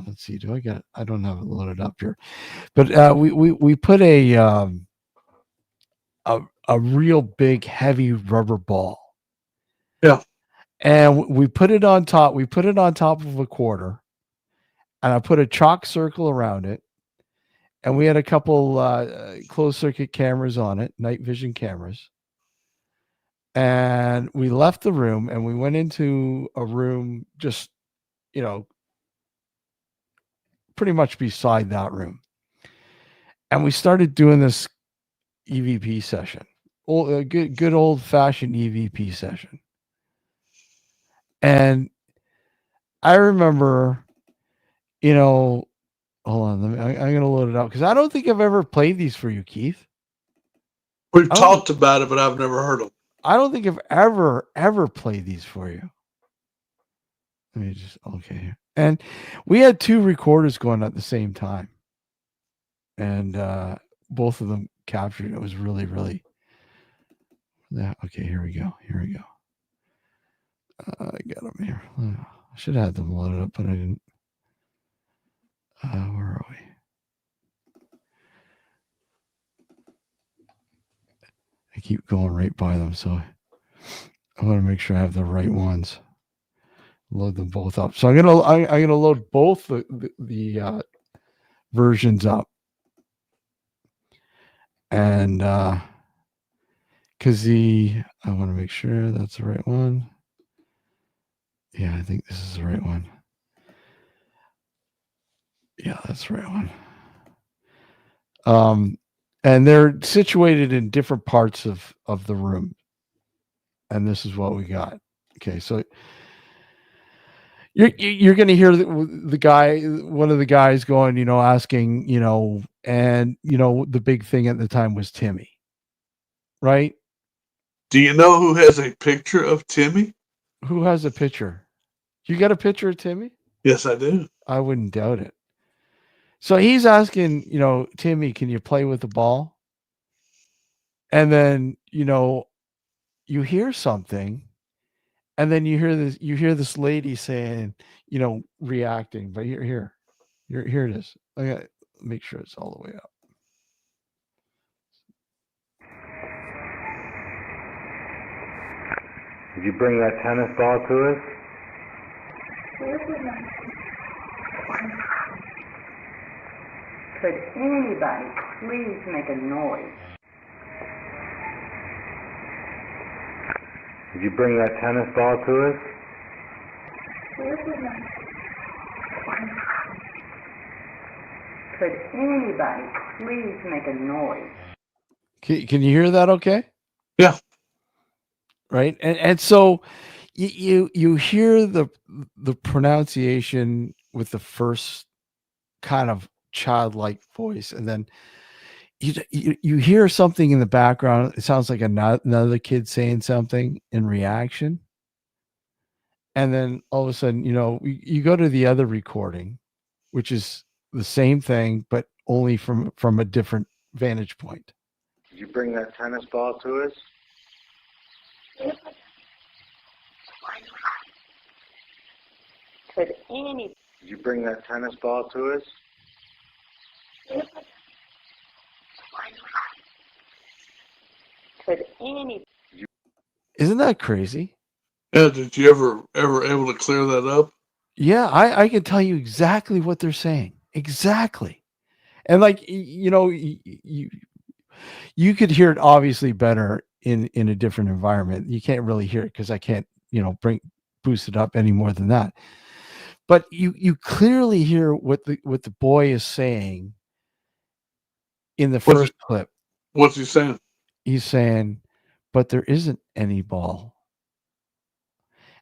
let's see, I don't have it loaded up here, but we put a real big heavy rubber ball. Yeah. And we put it on top. We put it on top of a quarter, and I put a chalk circle around it. And we had a couple closed circuit cameras on it, night vision cameras. And we left the room and we went into a room just, pretty much beside that room. And we started doing this EVP session, good old fashioned EVP session. And I remember, hold on, I'm going to load it up because I don't think I've ever played these for you, Keith. We've talked about it, but I've never heard them. I don't think I've ever played these for you. Let me just, okay. And we had two recorders going at the same time. And both of them captured. It was really, really. Yeah. Okay. Here we go. I got them here. I should have had them loaded up, but I didn't. Where are we? I keep going right by them, so I want to make sure I have the right ones. Load them both up. So I'm gonna load both the versions up, and because I want to make sure that's the right one. Yeah, I think this is the right one. Yeah, that's the right one. And they're situated in different parts of the room. And this is what we got. Okay, so you're going to hear the guy, one of the guys going, asking, and, the big thing at the time was Timmy, right? Do you know who has a picture of Timmy? Who has a picture? You got a picture of Timmy? Yes, I do. I wouldn't doubt it. So he's asking, Timmy, can you play with the ball? And then, you hear something, and then you hear this lady saying, reacting, but here it is. I got to make sure it's all the way up. Did you bring that tennis ball to us? Could anybody please make a noise? Did you bring that tennis ball to us? Could anybody please make a noise? Can you hear that okay? Yeah. Right. And so you hear the pronunciation with the first kind of childlike voice, and then you hear something in the background. It sounds like another kid saying something in reaction. And then all of a sudden, you go to the other recording, which is the same thing, but only from a different vantage point. Did you bring that tennis ball to us? Could any Did you bring that tennis ball to us? could any Isn't that crazy? Yeah. Did you ever able to clear that up? Yeah, I can tell you exactly what they're saying. Exactly. And like, you could hear it obviously better in a different environment. You can't really hear it because I can't, boost it up any more than that. But you clearly hear what the boy is saying in the first clip. What's he saying? He's saying, but there isn't any ball.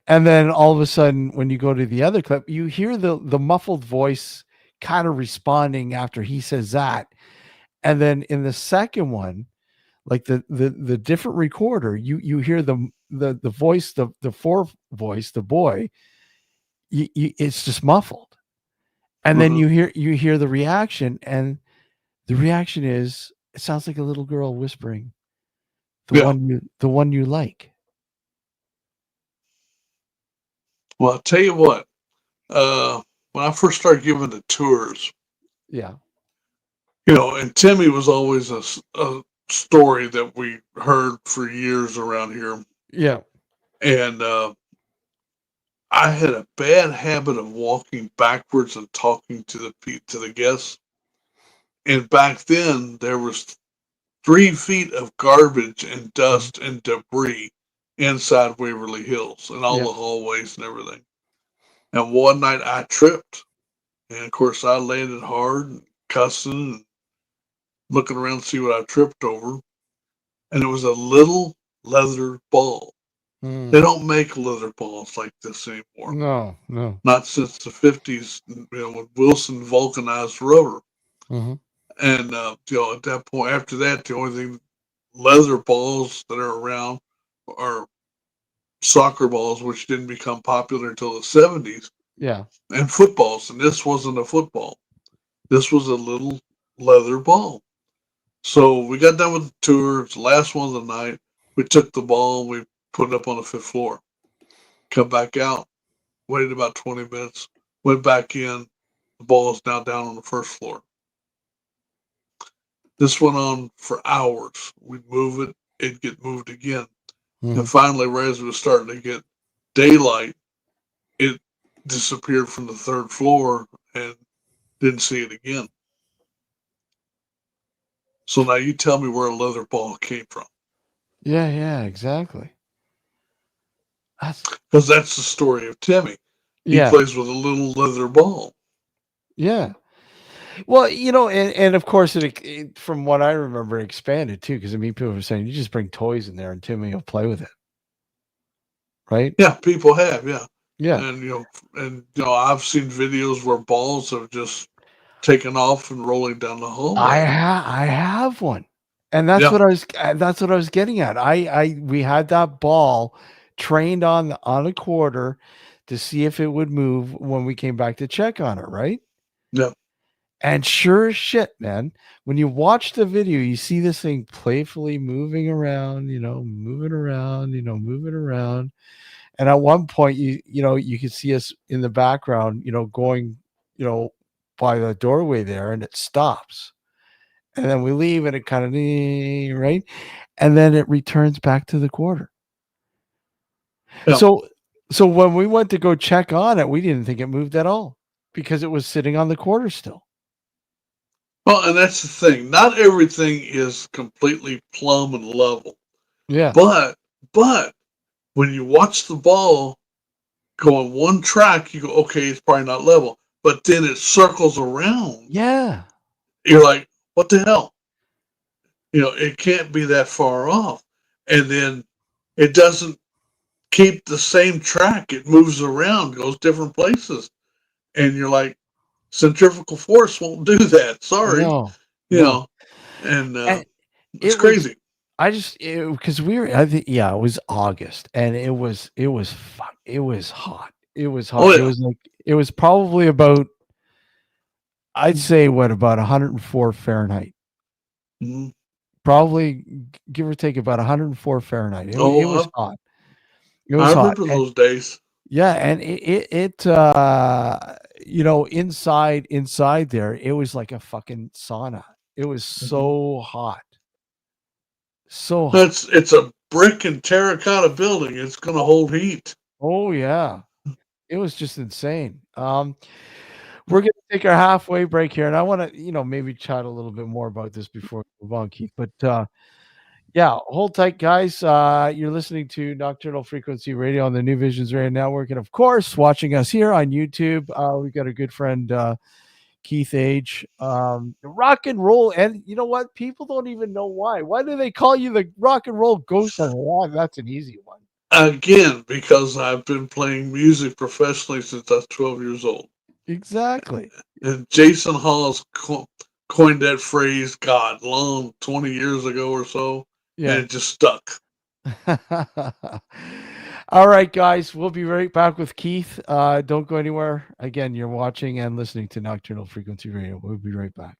And then all of a sudden, when you go to the other clip, you hear the muffled voice kind of responding after he says that. And then in the second one, like the different recorder, you hear the voice, the fourth voice, the boy, it's just muffled. And then you hear the reaction, and the reaction is, it sounds like a little girl whispering, the one you like. Well, I'll tell you what. When I first started giving the tours, Yeah. and Timmy was always a story that we heard for years around here. Yeah. And I had a bad habit of walking backwards and talking to the guests. And back then, there was 3 feet of garbage and dust and debris inside Waverly Hills and all the hallways and everything. And one night I tripped, and of course I landed hard and cussing and looking around to see what I tripped over. And it was a little leather ball. They don't make leather balls like this anymore. No. Not since the 50s, when Wilson vulcanized rubber. And, at that point, after that, the only thing, leather balls that are around are soccer balls, which didn't become popular until the 70s. Yeah. And footballs. And this wasn't a football. This was a little leather ball. So we got done with the tour. It's the last one of the night. We took the ball, we put it up on the 5th floor. Come back out, waited about 20 minutes, went back in. The ball is now down on the 1st floor. This went on for hours. We'd move it, it'd get moved again. And finally, right as it was starting to get daylight, it disappeared from the 3rd floor and didn't see it again. So now you tell me where a leather ball came from. Yeah, exactly. Because that's the story of Timmy. He plays with a little leather ball. Yeah. Well, and of course, it from what I remember, expanded too. Because people were saying you just bring toys in there and Timmy will play with it, right? Yeah, people have, yeah. And I've seen videos where balls have just taken off and rolling down the hallway. I have one, and that's what I was getting at. We had that ball trained on a quarter to see if it would move when we came back to check on it, right? Yeah. And sure as shit, man, when you watch the video, you see this thing playfully moving around, moving around. And at one point, you could see us in the background, going, by the doorway there, and it stops. And then we leave, and it kind of, right? And then it returns back to the quarter. Yeah. So when we went to go check on it, we didn't think it moved at all because it was sitting on the quarter still. Well, and that's the thing. Not everything is completely plumb and level. Yeah. But when you watch the ball go on one track, you go, okay, it's probably not level. But then it circles around. Yeah. You're like, what the hell? It can't be that far off. And then it doesn't keep the same track. It moves around, goes different places. And you're like, centrifugal force won't do that. Sorry. No. And And it's it was crazy. because I think, yeah, it was August and it was hot. It was hot. Oh, yeah. It was probably about, I'd say about 104 Fahrenheit. Mhm. Probably give or take about 104 Fahrenheit. It was hot. It was I hot. remember those days. Yeah, and it inside there, it was like a fucking sauna. It was so hot. So hot. It's a brick and terracotta building. It's going to hold heat. Oh yeah. It was just insane. We're going to take our halfway break here, and I want to, maybe chat a little bit more about this before we move on, Keith. But yeah, hold tight, guys. You're listening to Nocturnal Frequency Radio on the New Visions Radio Network, and of course, watching us here on YouTube. We've got a good friend, Keith Age, rock and roll. And you know what? People don't even know why. Why do they call you the rock and roll ghost hunter? Wow, that's an easy one. Again, because I've been playing music professionally since I was 12 years old. Exactly. And Jason Hawes coined that phrase, 20 years ago or so. Yeah. And it just stuck. All right, guys, we'll be right back with Keith. Don't go anywhere. Again, you're watching and listening to Nocturnal Frequency Radio. We'll be right back.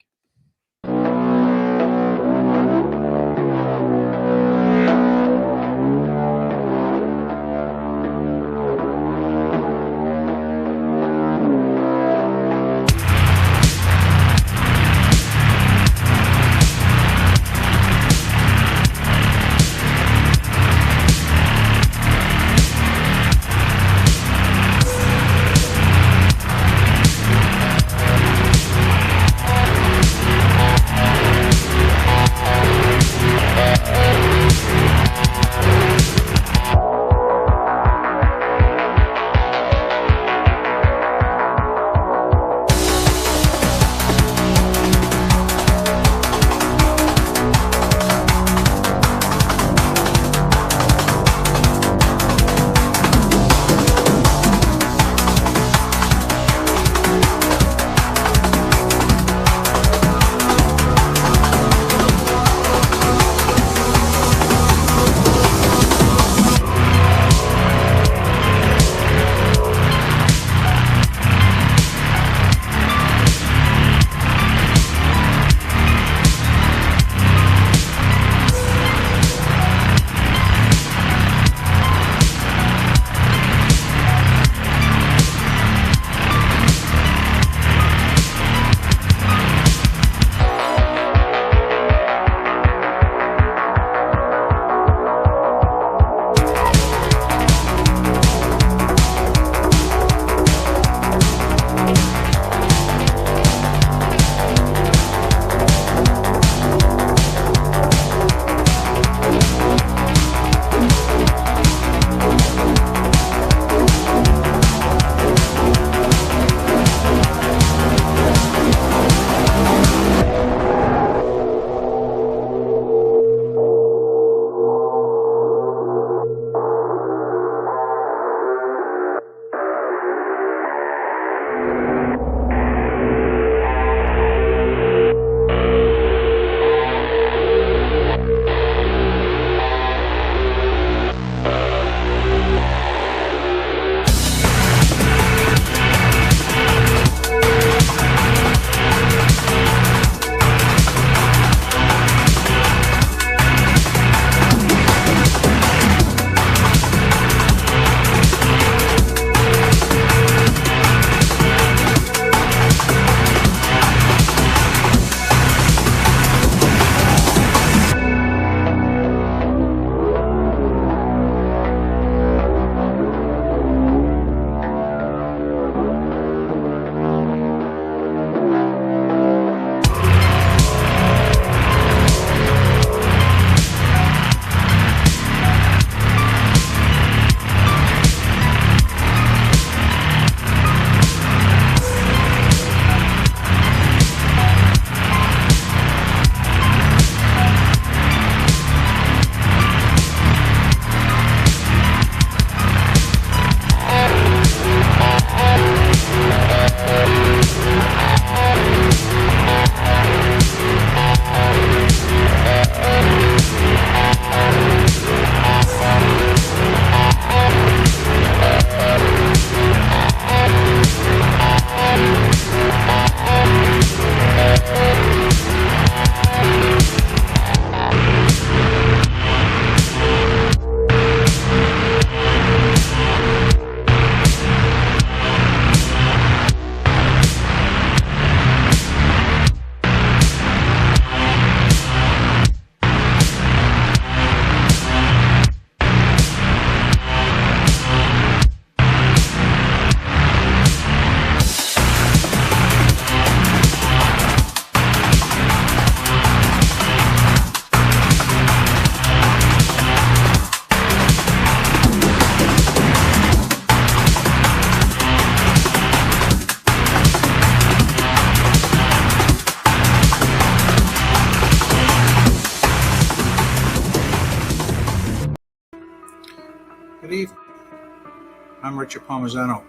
I'm Richard Palmisano,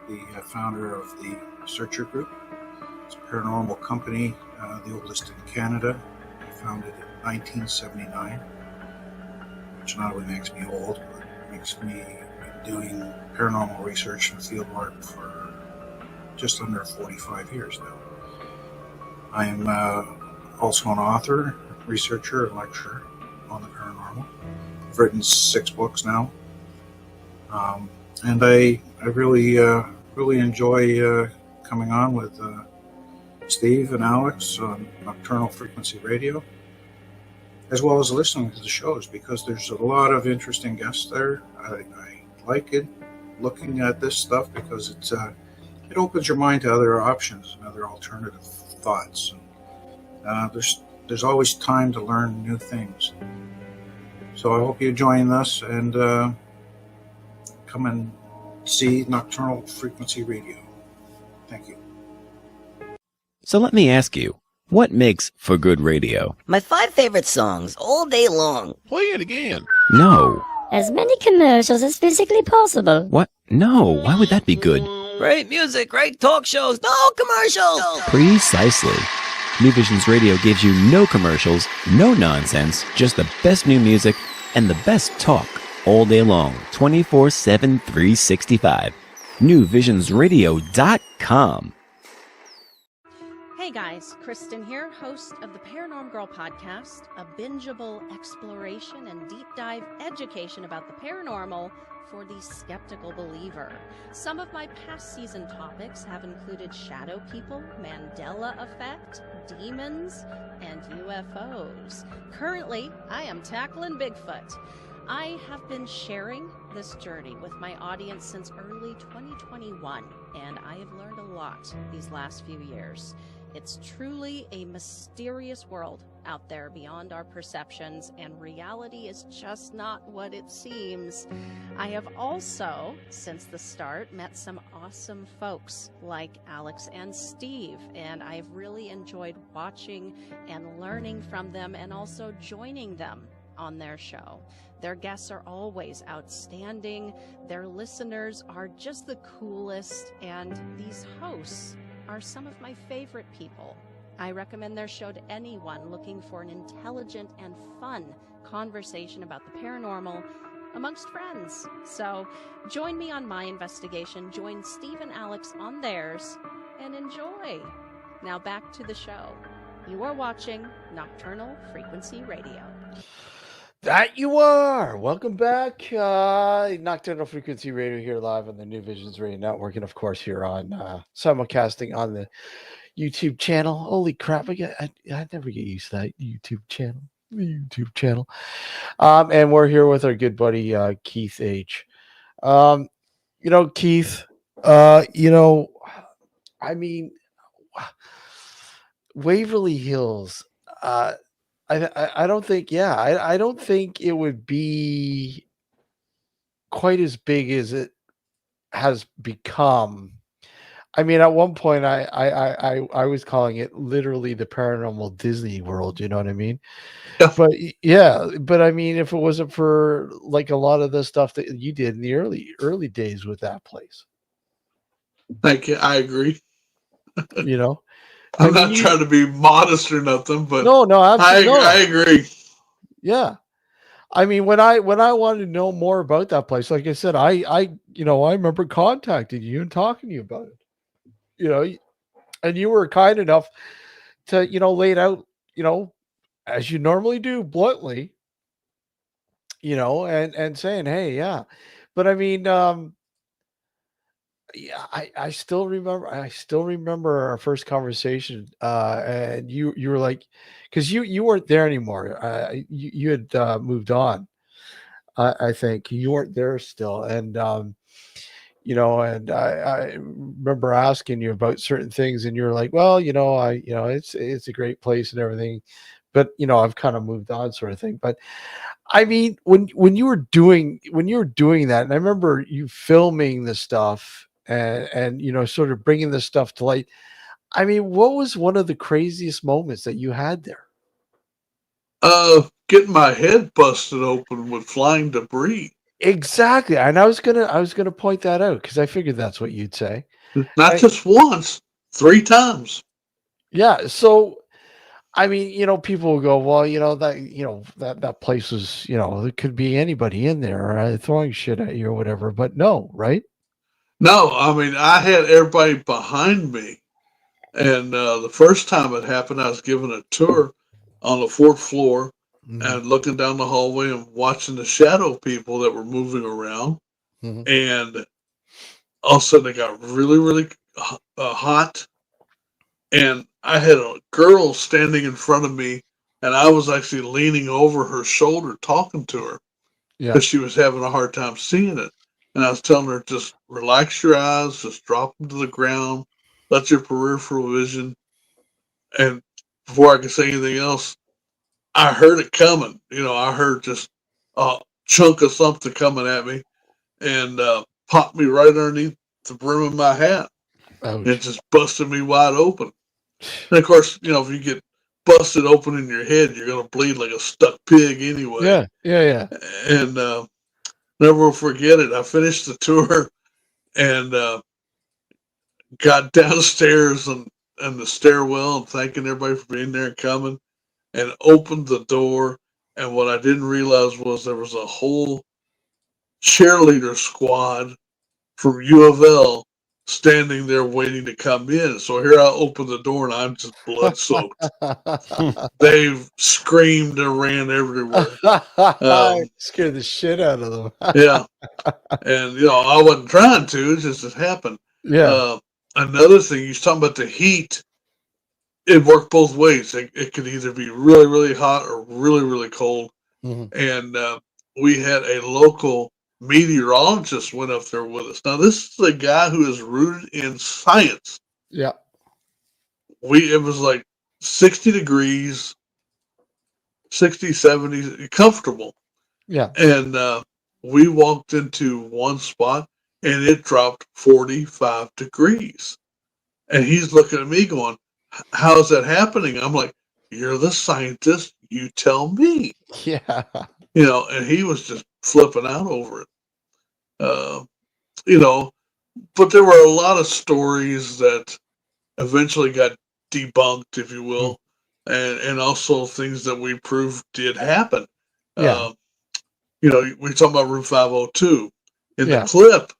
the founder of the Searcher Group. It's a paranormal company, the oldest in Canada. I founded it in 1979, which not only makes me old, but makes me doing paranormal research and field work for just under 45 years now. I am also an author, researcher, and lecturer on the paranormal. I've written 6 books now. And I really enjoy coming on with Steve and Alex on Nocturnal Frequency Radio, as well as listening to the shows, because there's a lot of interesting guests there. I like it, looking at this stuff, because it opens your mind to other options and other alternative thoughts. And, there's always time to learn new things. So I hope you join us and come and see Nocturnal Frequency Radio. Thank you. So let me ask you, what makes for good radio? My 5 favorite songs all day long. Play it again. No. As many commercials as physically possible. What? No, why would that be good? Great music, great talk shows, no commercials. Precisely. New Visions Radio gives you no commercials, no nonsense, just the best new music and the best talk all day long, 24/7, 365. NewVisionsRadio.com. Hey guys, Kristen here, host of the Paranormal Girl podcast, a bingeable exploration and deep dive education about the paranormal for the skeptical believer. Some of my past season topics have included shadow people, Mandela effect, demons, and UFOs. Currently, I am tackling Bigfoot. I have been sharing this journey with my audience since early 2021, and I have learned a lot these last few years. It's truly a mysterious world out there beyond our perceptions, and reality is just not what it seems. I have also, since the start, met some awesome folks like Alex and Steve, and I've really enjoyed watching and learning from them and also joining them on their show. Their guests are always outstanding, their listeners are just the coolest, and these hosts are some of my favorite people. I recommend their show to anyone looking for an intelligent and fun conversation about the paranormal amongst friends. So join me on my investigation, join Steve and Alex on theirs, and enjoy. Now back to the show. You are watching Nocturnal Frequency Radio. That you are. Welcome back. Nocturnal Frequency Radio here live on the New Visions Radio Network, and of course here on simulcasting on the YouTube channel. Holy crap, I never get used to that YouTube channel. And we're here with our good buddy Keith H. Keith, I mean, Waverly Hills, I don't think, I don't think it would be quite as big as it has become. I mean, at one point, I was calling it literally the paranormal Disney World. You know what I mean? Yeah. But I mean, if it wasn't for like a lot of the stuff that you did in the early days with that place. Thank you. I agree. I'm not trying to be modest or nothing, but no, absolutely. I agree. Yeah. I mean, when I wanted to know more about that place, like I said, I remember contacting you and talking to you about it, and you were kind enough to, lay it out, as you normally do, bluntly, and saying, hey, yeah. But I mean, yeah, I still remember our first conversation, and you were like, because you weren't there anymore. You had moved on. I think you weren't there still, and and I remember asking you about certain things, and you were like, well, it's a great place and everything, but I've kind of moved on, sort of thing. But I mean, when you were doing that, and I remember you filming the stuff. And sort of bringing this stuff to light. I mean, what was one of the craziest moments that you had there? Getting my head busted open with flying debris. Exactly. And I was gonna point that out because I figured that's what you'd say. Not just once, 3 times. Yeah. So I mean, people will go, well, that place was, there could be anybody in there throwing shit at you or whatever. But no, right? No, I mean, I had everybody behind me. And the first time it happened, I was given a tour on the 4th floor and looking down the hallway and watching the shadow people that were moving around. And all of a sudden, it got really, really hot. And I had a girl standing in front of me, and I was actually leaning over her shoulder talking to her Yeah. because she was having a hard time seeing it. And I was telling her, just relax your eyes, just drop them to the ground, let your peripheral vision. And before I could say anything else, I heard it coming. I heard just a chunk of something coming at me and popped me right underneath the brim of my hat. Ouch. And just busted me wide open. And of course, if you get busted open in your head, you're going to bleed like a stuck pig anyway. Yeah. And never will forget it. I finished the tour and got downstairs and the stairwell and thanking everybody for being there and coming, and opened the door. And what I didn't realize was there was a whole cheerleader squad from U of L standing there waiting to come in. So here I open the door and I'm just blood soaked. They screamed and ran everywhere. Scared the shit out of them. Yeah. And, I wasn't trying to, it just happened. Yeah. Another thing, you was talking about the heat. It worked both ways. It could either be really, really hot or really, really cold. And we had a local meteorologist went up there with us. Now, this is a guy who is rooted in science. Yeah. It was like 60 degrees, 60, 70, comfortable. Yeah. And we walked into one spot and it dropped 45 degrees. And he's looking at me going, how's that happening? I'm like, you're the scientist. You tell me. Yeah. And he was just flipping out over it. But there were a lot of stories that eventually got debunked, if you will, and also things that we proved did happen. Yeah. We talk about Room 502. In the clip,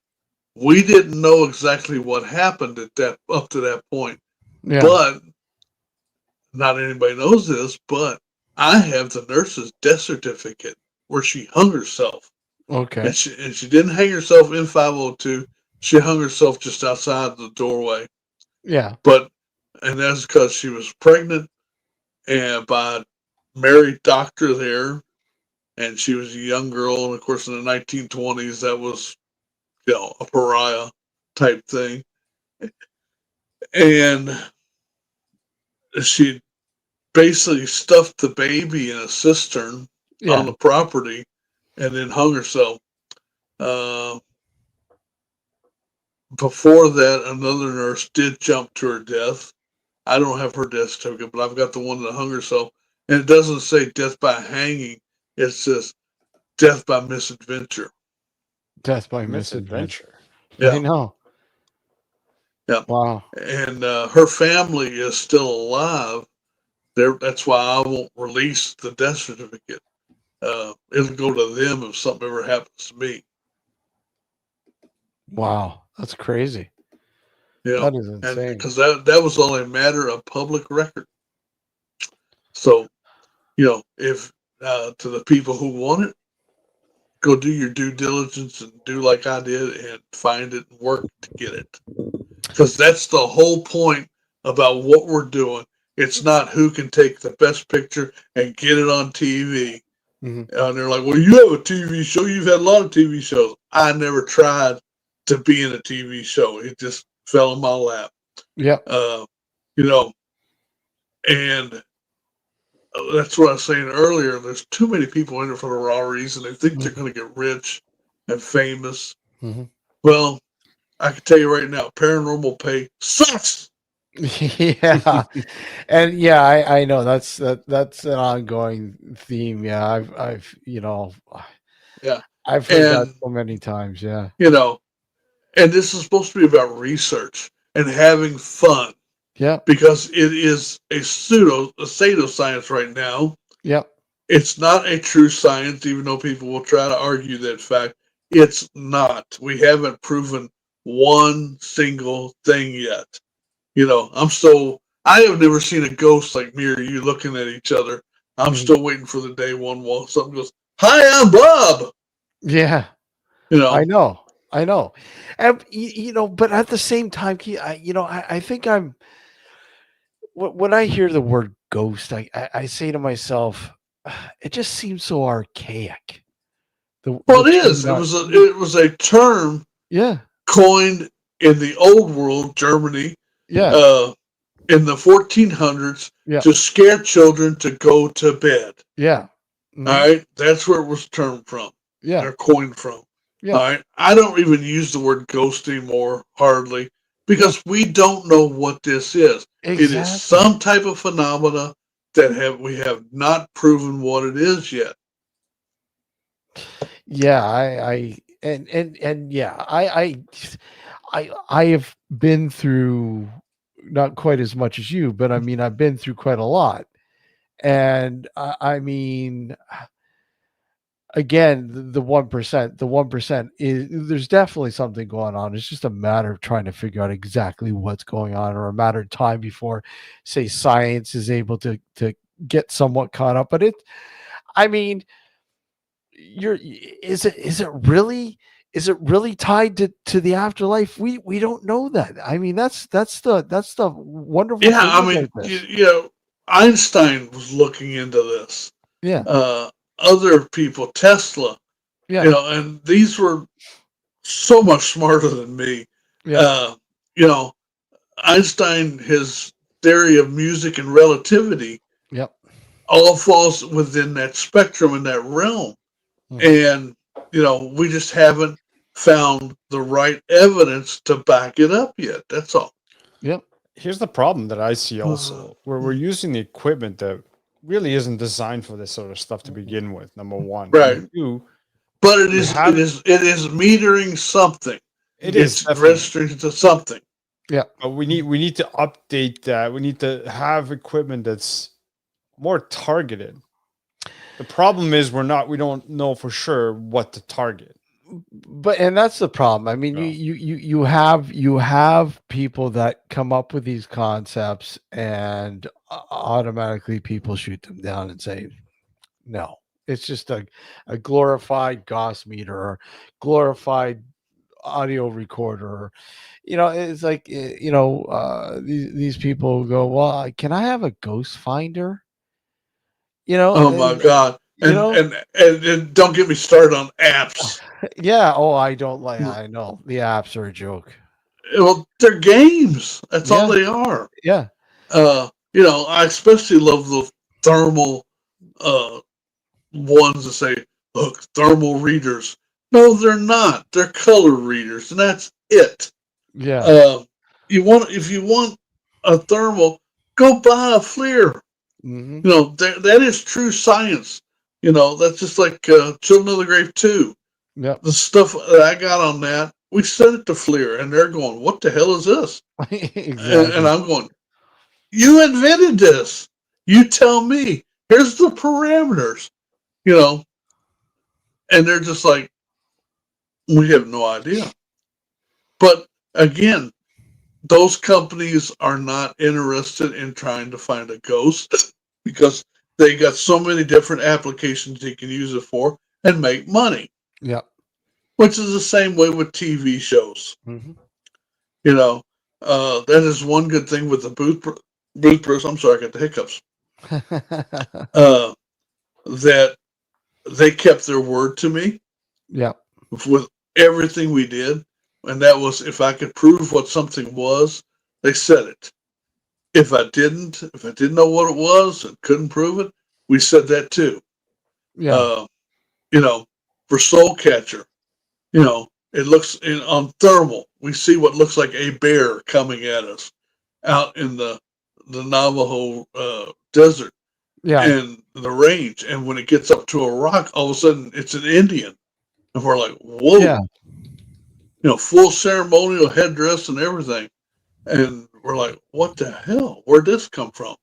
we didn't know exactly what happened up to that point. Yeah. But not anybody knows this, but I have the nurse's death certificate where she hung herself. Okay. And she didn't hang herself in 502. She hung herself just outside the doorway. Yeah. And that's because she was pregnant and by a married doctor there. And she was a young girl. And of course, in the 1920s, that was, a pariah type thing. And she basically stuffed the baby in a cistern on the property and then hung herself. Before that, another nurse did jump to her death. I don't have her death certificate, but I've got the one that hung herself. And it doesn't say death by hanging. It says death by misadventure. Death by misadventure. Yeah. I know. Yeah. Wow. And her family is still alive. That's why I won't release the death certificate. It'll go to them if something ever happens to me. Wow. That's crazy. Yeah. That is insane. Because that was only a matter of public record. So, if to the people who want it, go do your due diligence and do like I did and find it and work to get it. Because that's the whole point about what we're doing. It's not who can take the best picture and get it on TV. And they're like, well, you have a TV show. You've had a lot of TV shows. I never tried to be in a TV show. It just fell in my lap. Yeah. And that's what I was saying earlier. There's too many people in it for the raw reason. They think they're going to get rich and famous. Well, I can tell you right now, paranormal pay sucks. Yeah. And yeah, I know that's an ongoing theme. Yeah. I've Yeah. I've heard that And, so many times. Yeah. you know, and this is supposed to be about research and having fun Yeah. because it is a pseudoscience right now. Yep. It's not a true science, even though people will try to argue that fact. It's not. We haven't proven one single thing yet. You know, I have never seen a ghost like me or you looking at each other. I'm still waiting for the day one wall something goes, "Hi, I'm Bob." Yeah. You know, I know. And, but at the same time, I think when I hear the word ghost, I say to myself, it just seems so archaic. well, it is. It was a term Yeah. coined in the old world, Germany, Yeah. in the 1400s Yeah. to scare children to go to bed. Yeah. All right, that's where it was termed from. Yeah. Or coined from. Yeah. All right, I don't even use the word ghost anymore, hardly, because we don't know what this is. It is Exactly. some type of phenomena that we have not proven what it is yet. Yeah, and yeah, I have been through not quite as much as you, but I mean I've been through quite a lot. And I mean, again, the 1% is, there's definitely something going on. It's just a matter of trying to figure out exactly what's going on, or a matter of time before, say, science is able to get somewhat caught up. But I mean, is it really tied to the afterlife? We don't know that. I mean, that's the wonderful Yeah, thing I mean, about this. Einstein was looking into this. Yeah. Other people, Tesla, Yeah. And these were so much smarter than me. Yeah. You know, Einstein, his theory of music and relativity, Yep. all falls within that spectrum in that realm. And, we just haven't found the right evidence to back it up yet. That's all. Yep. Here's the problem that I see also, where we're using the equipment that really isn't designed for this sort of stuff to begin with, number one. Right. Number two, but it is metering something. It's registering to something. Yeah. But we need to update that. We need to have equipment that's more targeted. The problem is we don't know for sure what to target. And that's the problem. I mean, you have people that come up with these concepts, and automatically people shoot them down and say, no, it's just a glorified Gauss meter or glorified audio recorder. It's like, these people go, well, can I have a ghost finder? Oh my God. And don't get me started on apps. Yeah. Oh, I don't like, I know the apps are a joke. Well, they're games. That's all they are. Yeah. I especially love the thermal ones that say, look, thermal readers. No, they're not. They're color readers, and that's it. Yeah. If you want a thermal, go buy a FLIR. Mm-hmm. That is true science. That's just like Children of the Grave 2. Yep. The stuff that I got on that, we sent it to FLIR, and they're going, what the hell is this? Exactly. And I'm going, you invented this. You tell me. Here's the parameters. And they're just like, we have no idea. But again, those companies are not interested in trying to find a ghost because they got so many different applications you can use it for and make money. Yeah. Which is the same way with TV shows. Mm-hmm. That is one good thing with the Booth Bruce. I'm sorry, I got the hiccups. That they kept their word to me. Yeah. With everything we did. And that was, if I could prove what something was, they said it. If I didn't know what it was and couldn't prove it, we said that too. Yeah. For Soul Catcher, it looks on thermal. We see what looks like a bear coming at us out in the Navajo desert. Yeah. And the range. And when it gets up to a rock, all of a sudden it's an Indian. And we're like, whoa, Yeah. Full ceremonial headdress and everything. And we're like, what the hell? Where'd this come from?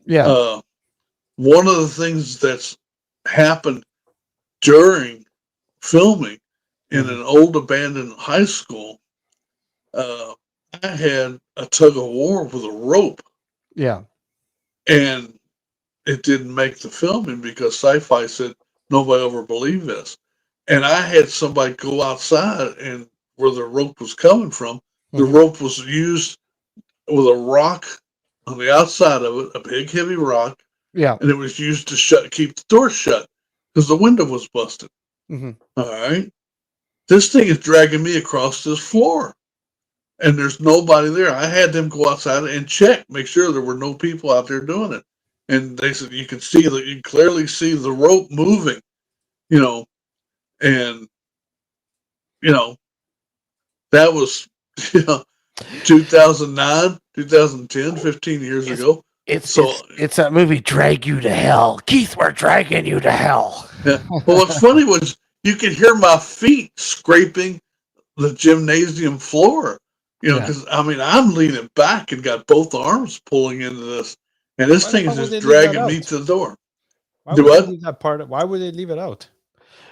Yeah. One of the things that's happened during filming in an old abandoned high school, I had a tug of war with a rope. Yeah. And it didn't make the filming because Sci-Fi said nobody ever believed this. And I had somebody go outside, and where the rope was coming from, the rope was used with a rock on the outside of it, a big heavy rock. Yeah. And it was used to keep the door shut because the window was busted. Mm-hmm. All right. This thing is dragging me across this floor, and there's nobody there. I had them go outside and check, make sure there were no people out there doing it. And they said you can clearly see the rope moving, and that was 2009, 2010, 15 years ago. It's that movie Drag You to Hell. Keith, we're dragging you to hell. Yeah. Well, what's funny was you could hear my feet scraping the gymnasium floor, because I'm leaning back and got both arms pulling into this, and this thing is just dragging me to the door. Why would they leave that part? Why would they leave it out?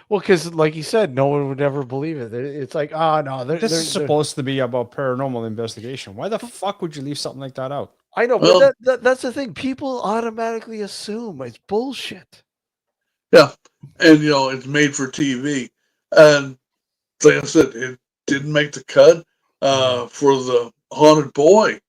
Well, because like you said, no one would ever believe it. It's like, oh no, this is supposed to be about paranormal investigation. Why the fuck would you leave something like that out? I know, but that's the thing. People automatically assume it's bullshit. Yeah, and it's made for TV, and like I said, it didn't make the cut. For the Haunted Boy,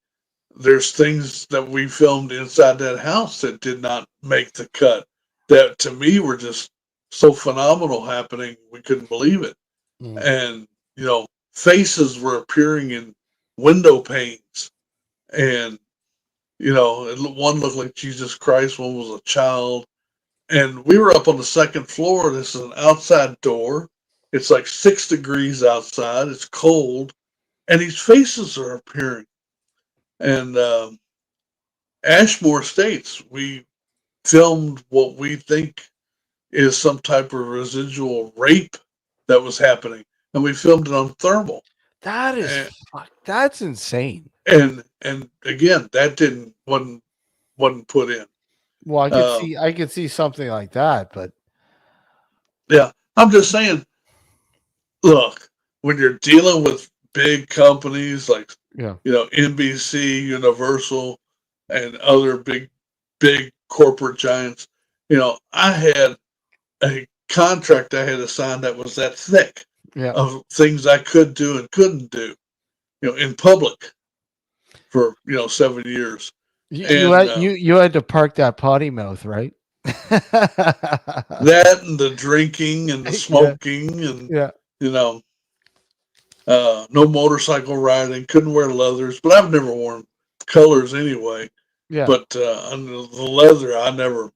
there's things that we filmed inside that house that did not make the cut. That to me were just so phenomenal happening, we couldn't believe it. And faces were appearing in window panes, and one looked like Jesus Christ, one was a child. And we were up on the second floor. This is an outside door. It's like 6 degrees outside. It's cold. And these faces are appearing. And Ashmore Estates, we filmed what we think is some type of residual rape that was happening. And we filmed it on thermal. That's insane. And again, that wasn't put in. Well, I could see something like that, but yeah, I'm just saying. Look, when you're dealing with big companies like NBC, Universal, and other big corporate giants, I had a contract I had to sign that was that thick of things I could do and couldn't do, in public for 7 years. You had to park that potty mouth, right? That and the drinking and the smoking and no motorcycle riding, couldn't wear leathers, but I've never worn colors anyway. Yeah. But under the leather, I never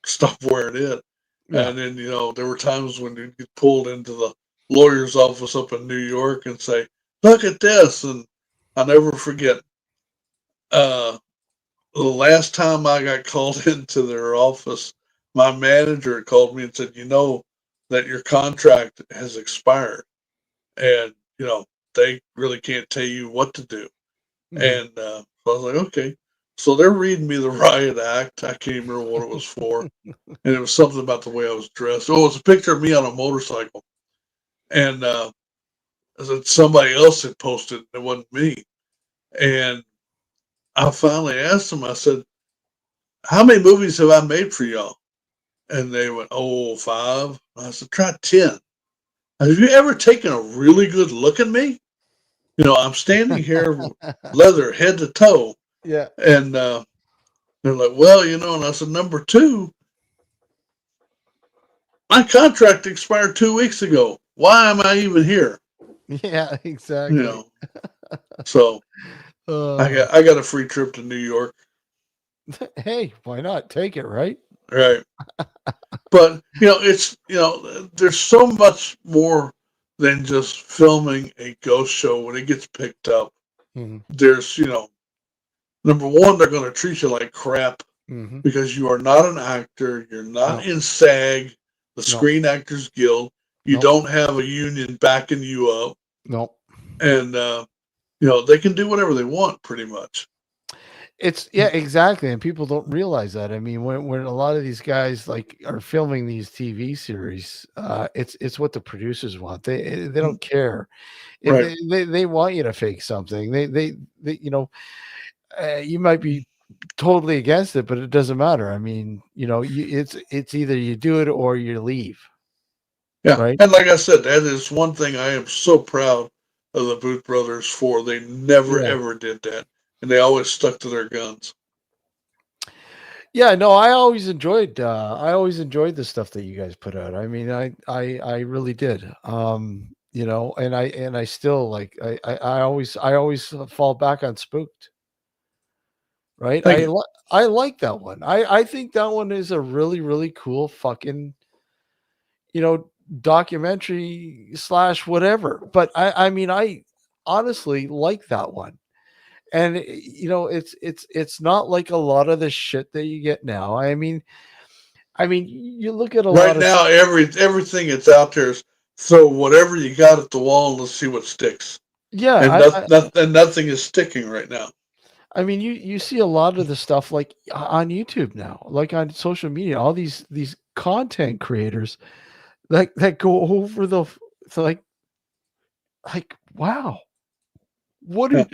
stopped wearing it. Yeah. And then there were times when you get pulled into the lawyer's office up in New York and say, "Look at this," and I'll never forget. The last time I got called into their office, my manager called me and said, that your contract has expired, and they really can't tell you what to do. And so I was like, okay. So they're reading me the riot act. I can't remember what it was for. And it was something about the way I was dressed. Oh, it was a picture of me on a motorcycle. And somebody else had posted it. It wasn't me. And I finally asked them, I said, "How many movies have I made for y'all?" And they went, "Oh, 5." I said, "Try 10. Have you ever taken a really good look at me? I'm standing here, leather, head to toe." Yeah. And they're like, "Well, and I said, "Number 2, my contract expired 2 weeks ago. Why am I even here?" Yeah, exactly. So I got a free trip to New York. Hey, why not? Take it, right? Right. But, it's, there's so much more than just filming a ghost show when it gets picked up. There's, number one, they're going to treat you like crap because you are not an actor. You're not in SAG, the Screen Actors Guild. You Nope. don't have a union backing you up. Nope. And, they can do whatever they want pretty much. Yeah, exactly. And people don't realize that. I mean, when a lot of these guys like are filming these TV series, it's what the producers want. They don't care if Right. they want you to fake something. They you might be totally against it, but it doesn't matter. I mean, it's either you do it or you leave. Yeah. Right. And like I said, that is one thing I am so proud of the Booth brothers for. They never, ever did that. And they always stuck to their guns. Yeah, no, I always enjoyed the stuff that you guys put out. I mean, I really did. And I still like I always fall back on Spooked. Right? Thank you. I like that one. I think that one is a really, really cool fucking documentary / whatever. But I mean, I honestly like that one. And it's not like a lot of the shit that you get now. I mean, you look at a Right lot of now, everything that's out there is throw whatever you got at the wall and let's see what sticks. yeah. And nothing is sticking right now. I mean, you see a lot of the stuff like on YouTube now, like on social media, all these content creators that go over like wow, what are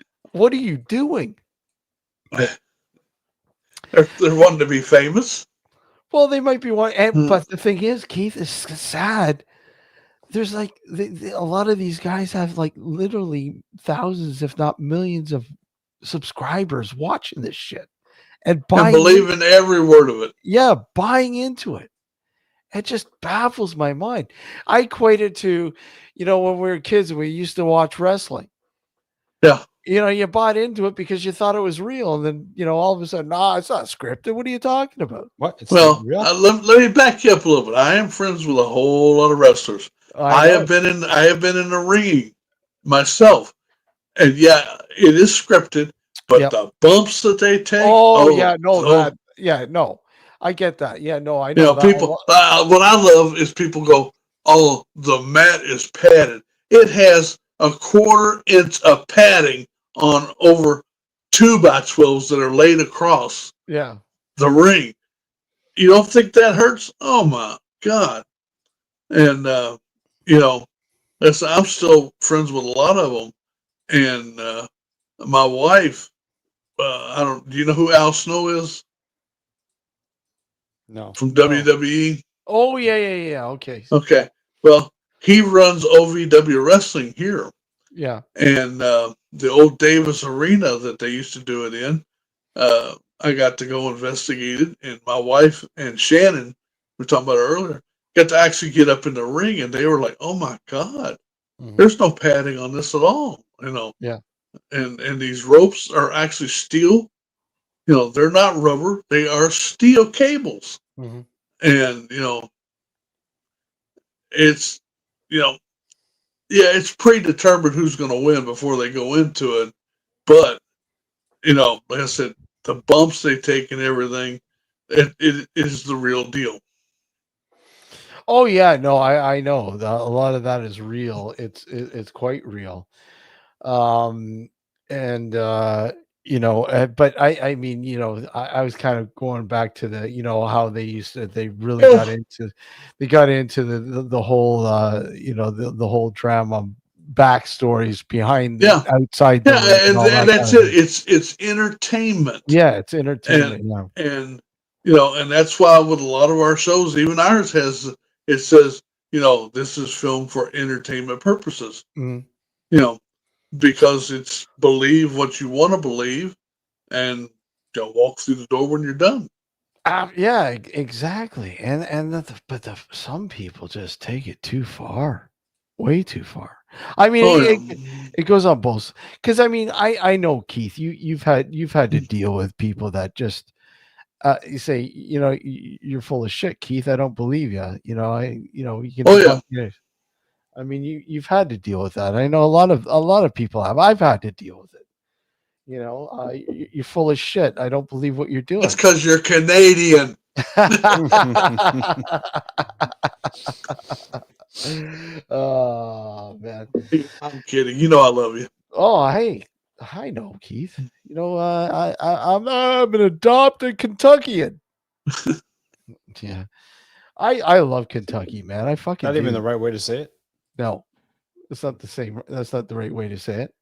you doing? They're wanting to be famous. Well, they might be one, but the thing is, Keith, is sad. There's like a lot of these guys have like literally thousands, if not millions, of subscribers watching this shit and believing every word of it. Yeah, buying into it. It just baffles my mind. I equate it to, when we were kids and we used to watch wrestling. Yeah. You bought into it because you thought it was real. And then, all of a sudden, it's not scripted. What are you talking about? What? It's well, real? Let me back you up a little bit. I am friends with a whole lot of wrestlers. I have been in the ring myself. And yeah, it is scripted, but the bumps that they take. No, I get that. Yeah, no, I know that. People, what I love is people go, oh, the mat is padded. It has a 1/4 inch of padding on over 2x12s that are laid across the ring. You don't think that hurts? Oh my God. And, I'm still friends with a lot of them. And my wife, do you know who Al Snow is? No. From WWE? Oh, yeah. Okay. Okay. Well, he runs OVW Wrestling here. Yeah. And the old Davis Arena that they used to do it in, I got to go investigate it. And my wife and Shannon, we were talking about it earlier, got to actually get up in the ring. And they were like, oh, my God, there's no padding on this at all. Yeah. And these ropes are actually steel. They're not rubber. They are steel cables. Mm-hmm. And, it's, it's predetermined who's going to win before they go into it. But, like I said, the bumps they take and everything, it is the real deal. Oh, yeah. No, I know. A lot of that is real. It's quite real. But I mean, I was kind of going back to the, how they really got into the whole, the whole drama backstories behind outside. And that's it. It's entertainment. Yeah, it's entertainment. And and that's why with a lot of our shows, even ours it says, this is filmed for entertainment purposes. Mm-hmm. Because it's believe what you want to believe and walk through the door when you're done. Yeah, exactly. But some people just take it too far, way too far. I mean, it goes on both. Because I mean, I know, Keith, you've had to deal with people that just you say, you're full of shit, Keith. I don't believe you. You can. I mean, you've had to deal with that. I know a lot of people have. I've had to deal with it. You're full of shit. I don't believe what you're doing. That's because you're Canadian. Oh man. I'm kidding. You know I love you. Oh, hey, I know, Keith. You know, I'm an adopted Kentuckian. Yeah, I love Kentucky, man. I fucking Not even the do. right way to say it. No, it's not the same. That's not the right way to say it.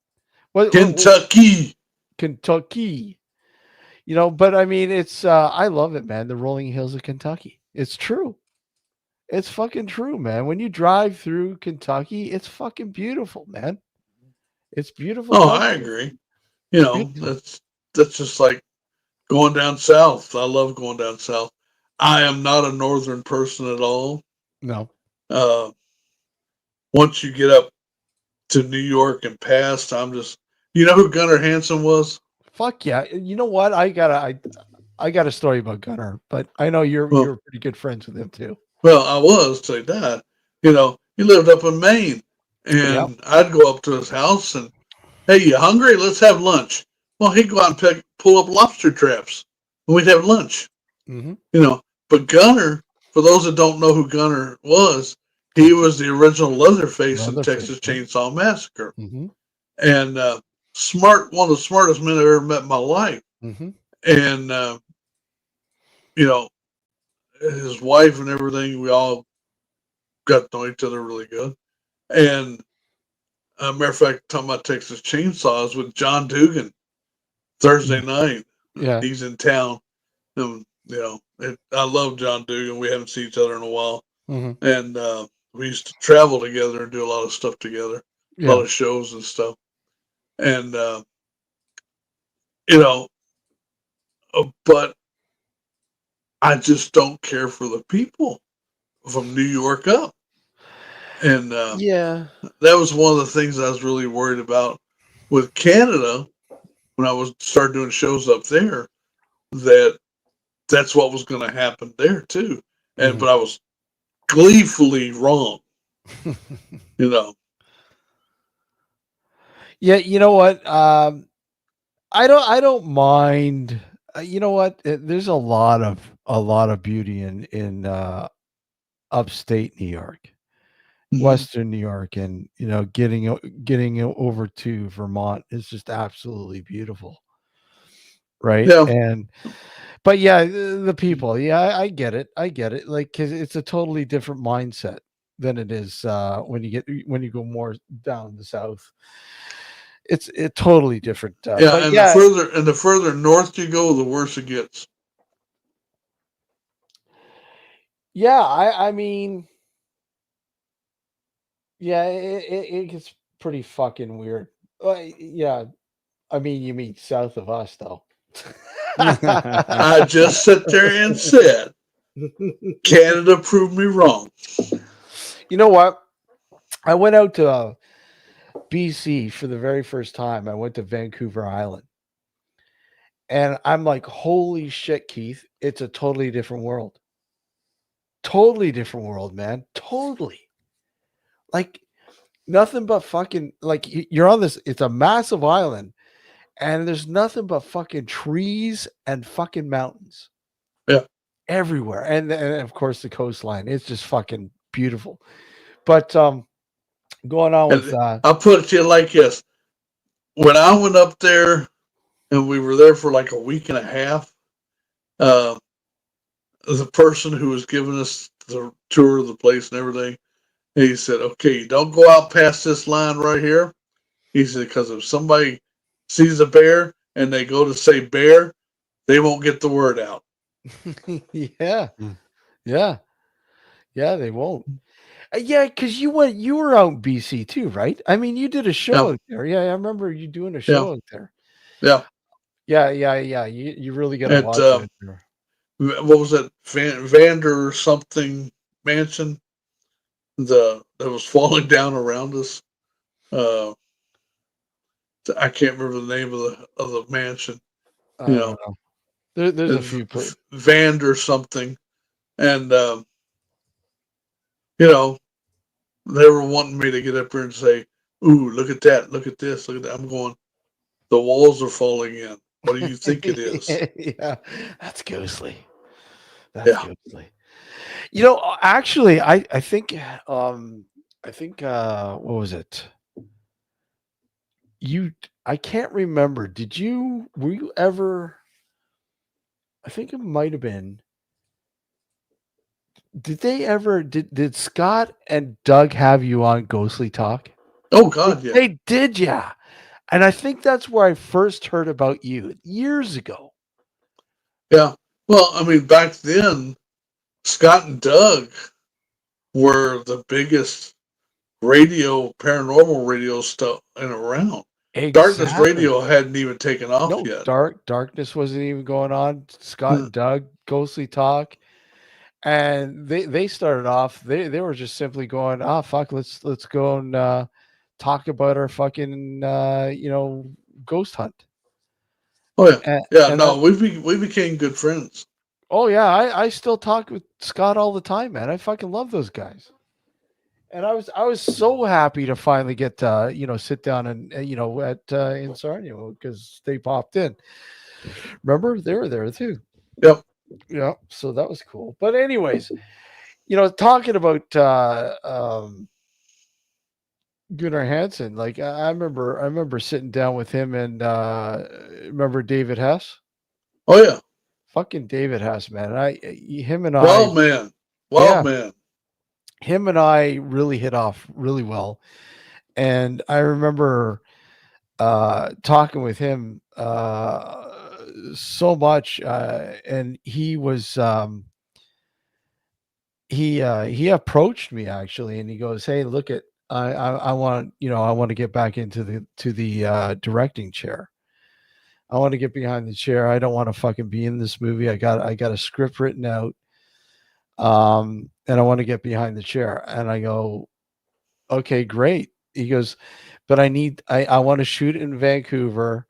What Kentucky. Kentucky? You know, but I mean, it's I love it, man. The rolling hills of Kentucky. It's true. It's fucking true, man. When you drive through Kentucky, it's fucking beautiful, man. It's beautiful Oh, I country. agree. You It's know, beautiful. that's just like going down south. I love going down south. I am not a northern person at all. No. Uh, once you get up to New York and past, I'm just. You know who Gunnar Hansen was? Fuck yeah. You know what? I got a story about Gunnar, but I know Well, you're pretty good friends with him too. Well, I was till he died. You know, he lived up in Maine, Yeah. and I'd go up to his house and, hey, you hungry? Let's have lunch. Well, he'd go out and pull up lobster traps, and we'd have lunch. Mm-hmm. You know, but Gunner, for those that don't know who Gunner was, he was the original Leatherface in Texas Chainsaw Massacre, Mm-hmm. and one of the smartest men I've ever met in my life. Mm-hmm. And you know, his wife and everything, we all got to know each other really good. And matter of fact, talking about Texas Chainsaws with John Dugan Thursday night. Yeah. He's in town. And, you know, I love John Dugan. We haven't seen each other in a while. Mm-hmm. And we used to travel together and do a lot of stuff together, a lot of shows and stuff. And, you know, but I just don't care for the people from New York up. And yeah, that was one of the things I was really worried about with Canada when I was started doing shows up there. That's what was going to happen there too. And but I was gleefully wrong. You know. Yeah, you know what? I don't mind. You know what? There's a lot of beauty in upstate New York, Western New York, and you know, getting over to Vermont is just absolutely beautiful, right? Yeah. And but yeah, the people, yeah, I get it, like because it's a totally different mindset than it is when you go more down the south. It's totally different. Yeah, But and yeah, the further north you go, the worse it gets. yeah, I mean, yeah, it gets pretty fucking weird. Yeah, I mean, you mean south of us, though. I just sat there and said, Canada proved me wrong. You know what? I went out to BC for the very first time. I went to Vancouver Island. And I'm like, holy shit, Keith, it's a totally different world. Totally different world, man. Totally. Like nothing but fucking like you're on this, it's a massive island and there's nothing but fucking trees and fucking mountains. Yeah. Everywhere. And of course the coastline. It's just fucking beautiful. But going on with I'll put it to you like this. When I went up there and we were there for like a week and a half, the person who was giving us the tour of the place and everything, he said, okay, don't go out past this line right here. He said, because if somebody sees a bear and they go to say bear, they won't get the word out. yeah. Yeah. Yeah, they won't. Yeah, because you were out in BC too, right? I mean, you did a show out there. Yeah, I remember you doing a show out there. Yeah. Yeah. You really got to watch it. What was that? Vander something mansion that was falling down around us. I can't remember the name of the mansion. You know, there's a few places. Vander something, and you know, they were wanting me to get up here and say, "Ooh, look at that! Look at this! Look at that!" I'm going. The walls are falling in. What do you think it is? Yeah, that's ghostly. That's ghostly. You know, actually, I think I think what was it? I can't remember. Were you ever, I think it might have been, did Scott and Doug have you on Ghostly Talk? Oh God, yeah. They did, yeah. And I think that's where I first heard about you years ago. Yeah. Well, I mean, back then, Scott and Doug were the biggest paranormal radio stuff and around. Darkness Exactly. Radio hadn't even taken off No, yet. darkness wasn't even going on. Scott and Doug, Ghostly Talk. And they started off, they were just simply going, fuck, let's go and talk about our fucking ghost hunt. Oh yeah. Yeah, And no, we became good friends. oh yeah, I still talk with Scott all the time, man. I fucking love those guys. And I was so happy to finally get sit down and at in Sarnia because they popped in. Remember, they were there too. Yep. Yeah, so that was cool. But anyways, talking about Gunnar Hansen, like I remember sitting down with him and remember David Hess? Oh yeah. Fucking David Hess, man. Him and Wild man. Wild man. Him and I really hit off really well. And I remember talking with him so much and he was he approached me actually and he goes, hey, look at I want I want to get back into the directing chair. I want to get behind the chair. I don't want to fucking be in this movie. I got a script written out and I want to get behind the chair. And I go, okay, great. He goes, but I want to shoot in Vancouver,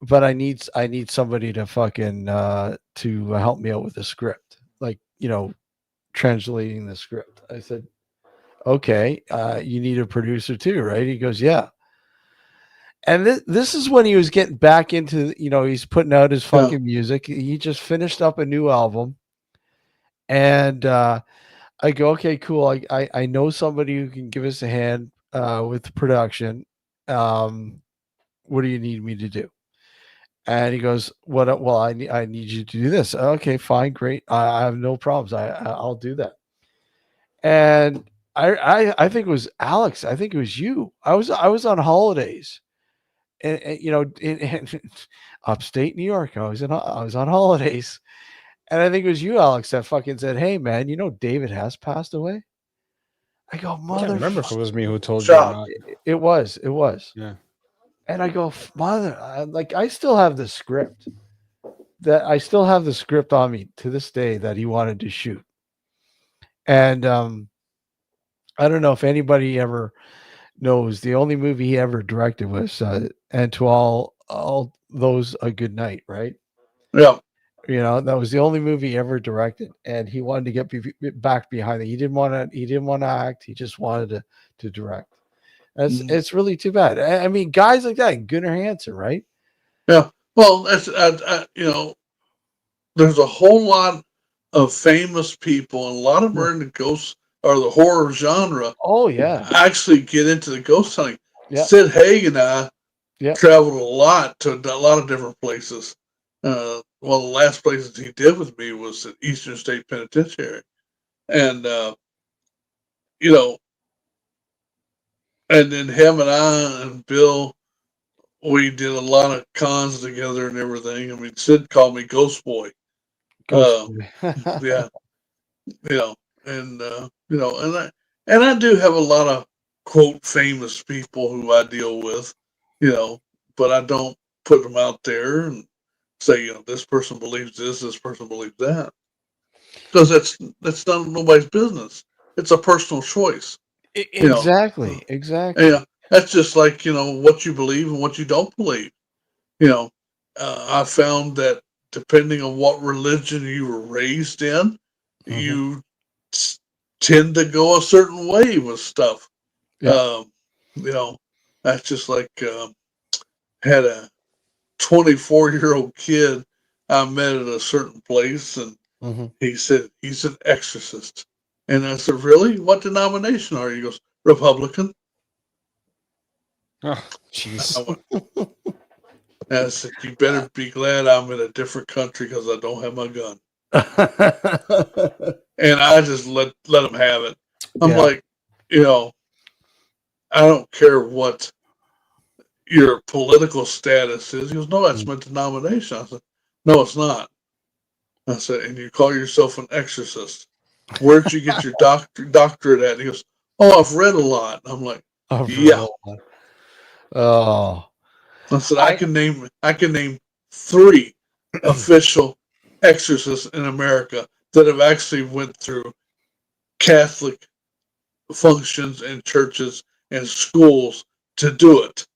but I need somebody to fucking to help me out with the script, like translating the script. I said, okay, you need a producer too, right? He goes, yeah. And this is when he was getting back into he's putting out his fucking music. He just finished up a new album, and I go, okay, cool. I know somebody who can give us a hand with the production. What do you need me to do? And he goes, what? Well, I need you to do this. Okay, fine, great. I have no problems. I'll do that. And I think it was Alex. I think it was you. I was on holidays, and in upstate New York. I was on holidays, and I think it was you, Alex, that fucking said, "Hey, man, David has passed away." I go, I can't remember if it was me who told Shut you or up. not. It was. Yeah. And I go, I still have the script. I still have the script on me to this day that he wanted to shoot. And I don't know if anybody ever knows, the only movie he ever directed was And to All Those a Good Night, right? Yeah. That was the only movie he ever directed, and he wanted to get back behind it. He didn't want to act. He just wanted to direct. It's really too bad. I mean, guys like that, Gunnar Hansen, right? Yeah. Well, that's there's a whole lot of famous people, and a lot of them are in the ghost or the horror genre. Oh yeah. Actually, get into the ghost hunting. Yeah. Sid Haig and I traveled a lot to a lot of different places. One of the last places he did with me was at Eastern State Penitentiary, and and then him and I and Bill, we did a lot of cons together and everything. I mean, Sid called me Ghost Boy. Yeah, and and I do have a lot of quote famous people who I deal with, but I don't put them out there and say, this person believes this person believes that, because that's none of nobody's business. It's a personal choice. Exactly. Yeah, that's just like what you believe and what you don't believe. I found that depending on what religion you were raised in, you tend to go a certain way with stuff. Yeah. That's just like had a 24-year-old kid I met at a certain place, and he said he's an exorcist, and I said, really? What denomination are you? He goes, Republican. Oh, jeez. I said, you better be glad I'm in a different country because I don't have my gun. And I just let them have it. I'm like, I don't care what your political status is. He goes, no, that's my denomination. I said, no, it's not. I said, and you call yourself an exorcist. Where'd you get your doctorate at? And he goes, oh, I've read a lot. I'm like, yeah. Oh. I said, I can name 3 official exorcists in America that have actually went through Catholic functions and churches and schools to do it.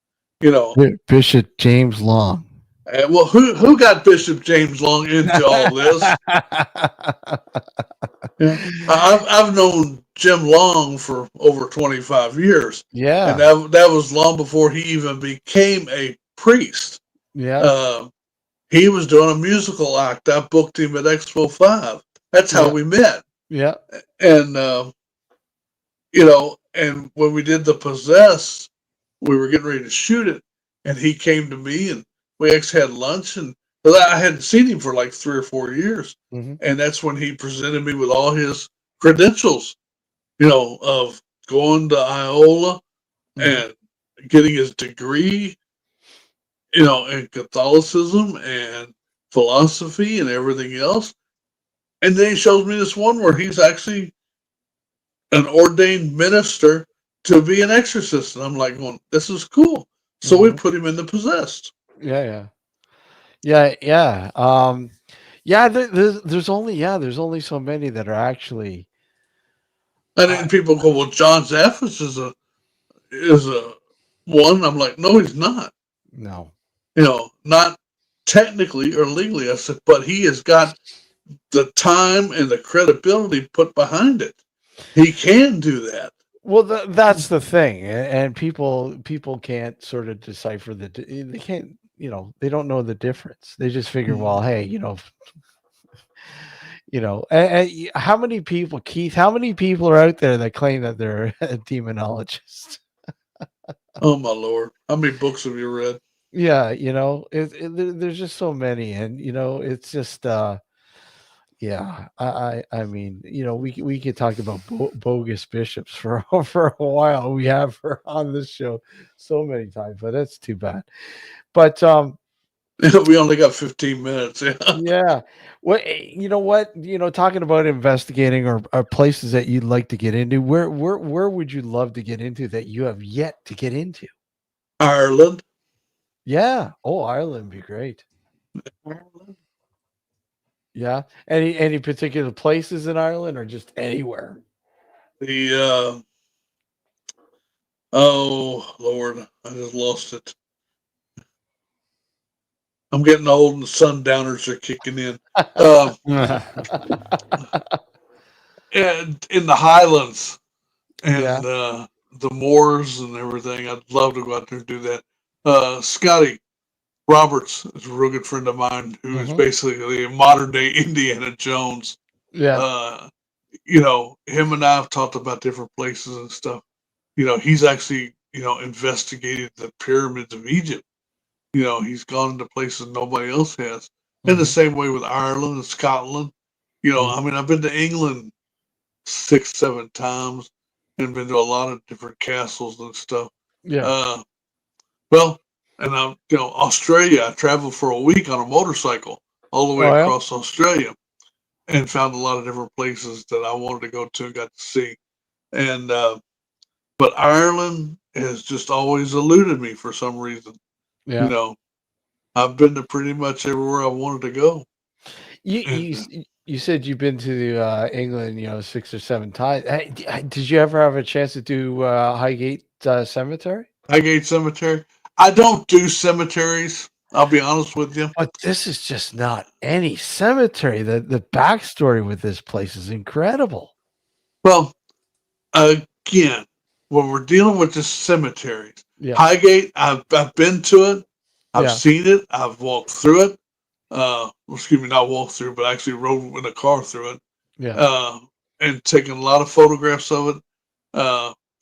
Bishop James Long. Well, who got Bishop James Long into all this? I've known Jim Long for over 25 years. Yeah. And that was long before he even became a priest. Yeah. He was doing a musical act. I booked him at Expo 5. That's how we met. Yeah. And, and when we did The Possess, we were getting ready to shoot it. And he came to me and we actually had lunch. And I hadn't seen him for like 3 or 4 years. Mm-hmm. And that's when he presented me with all his credentials, of going to Iola and getting his degree, in Catholicism and philosophy and everything else. And then he shows me this one where he's actually an ordained minister to be an exorcist. And I'm like, going, this is cool. So we put him in The Possessed. Yeah. There's only so many that are actually. And then people go, well, John Zaffis is a one. I'm like, no, he's not. No. Not technically or legally. I said, but he has got the time and the credibility put behind it. He can do that. Well, that's the thing, and people can't sort of decipher they can't, they don't know the difference. They just figure, well, hey, and how many people, Keith? How many people are out there that claim that they're a demonologist? Oh my Lord! How many books have you read? Yeah, there's just so many, and it's just. Yeah, I mean, we could talk about bogus bishops for a while. We have her on this show so many times, but that's too bad. But we only got 15 minutes. Yeah. Yeah. What talking about investigating or places that you'd like to get into, where would you love to get into that you have yet to get into? Ireland. Yeah. Oh, Ireland would be great. Ireland. Yeah. Any particular places in Ireland or just anywhere? Oh Lord, I just lost it. I'm getting old and the sundowners are kicking in. And in the Highlands and the moors and everything, I'd love to go out there and do that. Scotty Roberts is a real good friend of mine who is basically a modern day Indiana Jones. Yeah. Him and I have talked about different places and stuff. He's actually, investigated the pyramids of Egypt. He's gone into places nobody else has. In the same way with Ireland and Scotland. I mean, I've been to England 6-7 times and been to a lot of different castles and stuff. Yeah. And I'm, Australia, I traveled for a week on a motorcycle all the way across Australia and found a lot of different places that I wanted to go to and got to see. And, but Ireland has just always eluded me for some reason. Yeah. I've been to pretty much everywhere I wanted to go. You said you've been to England, 6 or 7 times. Did you ever have a chance to do Highgate Cemetery? Highgate Cemetery. I don't do cemeteries. I'll be honest with you. But this is just not any cemetery. The backstory with this place is incredible. Well, again, when we're dealing with just cemeteries, Highgate, I've been to it. I've seen it. I've walked through it. Not walked through, but actually rode in a car through it. Yeah. And taken a lot of photographs of it.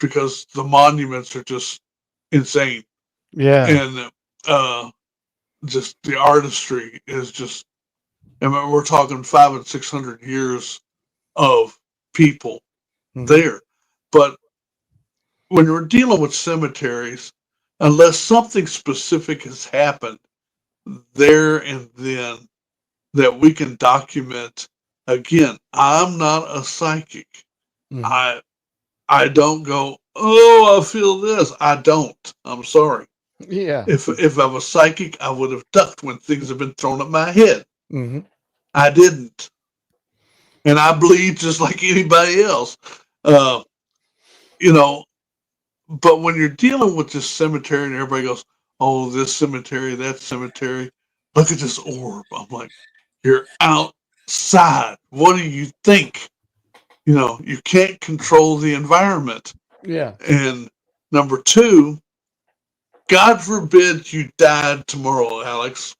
because the monuments are just insane. Yeah. And just the artistry is just, I mean, we're talking 500 and 600 years of people there. But when we're dealing with cemeteries, unless something specific has happened there and then that we can document, again, I'm not a psychic. I don't go, oh, I feel this. I don't. I'm sorry. Yeah. If I'm a psychic, I would have ducked when things have been thrown at my head. Mm-hmm. I didn't. And I bleed just like anybody else. You know, but when you're dealing with this cemetery and everybody goes, oh, this cemetery, that cemetery, look at this orb. I'm like, you're outside. What do you think? You know, you can't control the environment. Yeah. And number two, God forbid you died tomorrow, Alex,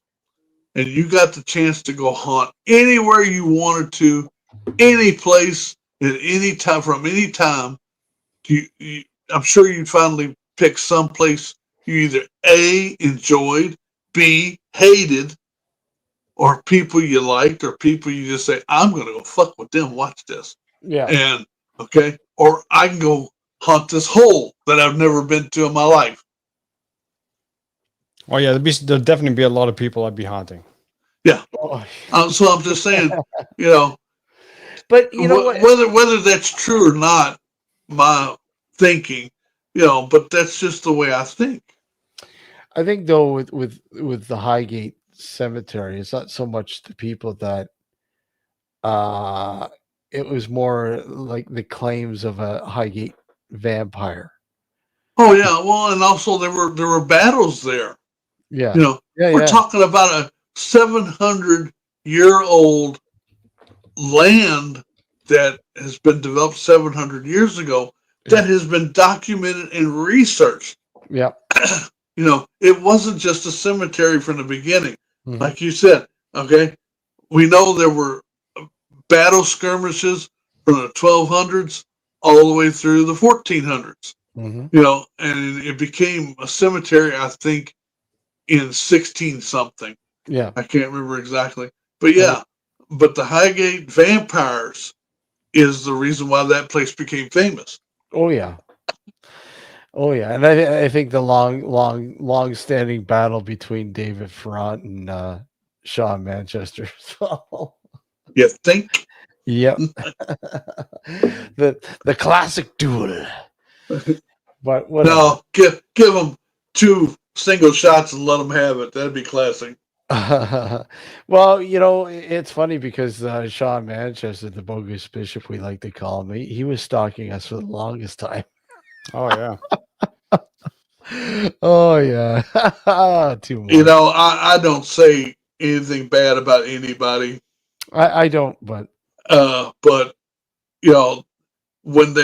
and you got the chance to go haunt anywhere you wanted to, any place, at any time, from any time. I'm sure you'd finally pick some place you either A, enjoyed, B, hated, or people you liked, or people you just say, I'm going to go fuck with them, watch this. Yeah. And, okay, or I can go hunt this hole that I've never been to in my life. Oh yeah, there'll definitely be a lot of people I'd be haunting. Yeah. So I'm just saying, you know. But you know what? Whether that's true or not, my thinking, you know, but that's just the way I think. I think though with the Highgate Cemetery, it's not so much the people that it was more like the claims of a Highgate vampire. Oh yeah, well, and also there were battles there. Yeah. You know, we're talking about a 700-year-old land that has been developed 700 years ago that has been documented and researched. Yeah. You know, it wasn't just a cemetery from the beginning. Like you said, okay, we know there were battle skirmishes from the 1200s all the way through the 1400s. You know, and it became a cemetery, I think, in 16 something. Yeah. I can't remember exactly. But yeah, but the Highgate vampires is the reason why that place became famous. Oh yeah. Oh yeah, and I think the long-standing battle between David Front and Sean Manchester. So, you think? Yep. the classic duel. But whatever. No, give them 2 single shots and let them have it. That'd be classic. Well, you know, it's funny because Sean Manchester, the bogus bishop we like to call him, he was stalking us for the longest time. Oh yeah. Oh yeah. Too much. You know, I don't say anything bad about anybody. I don't, but you know, when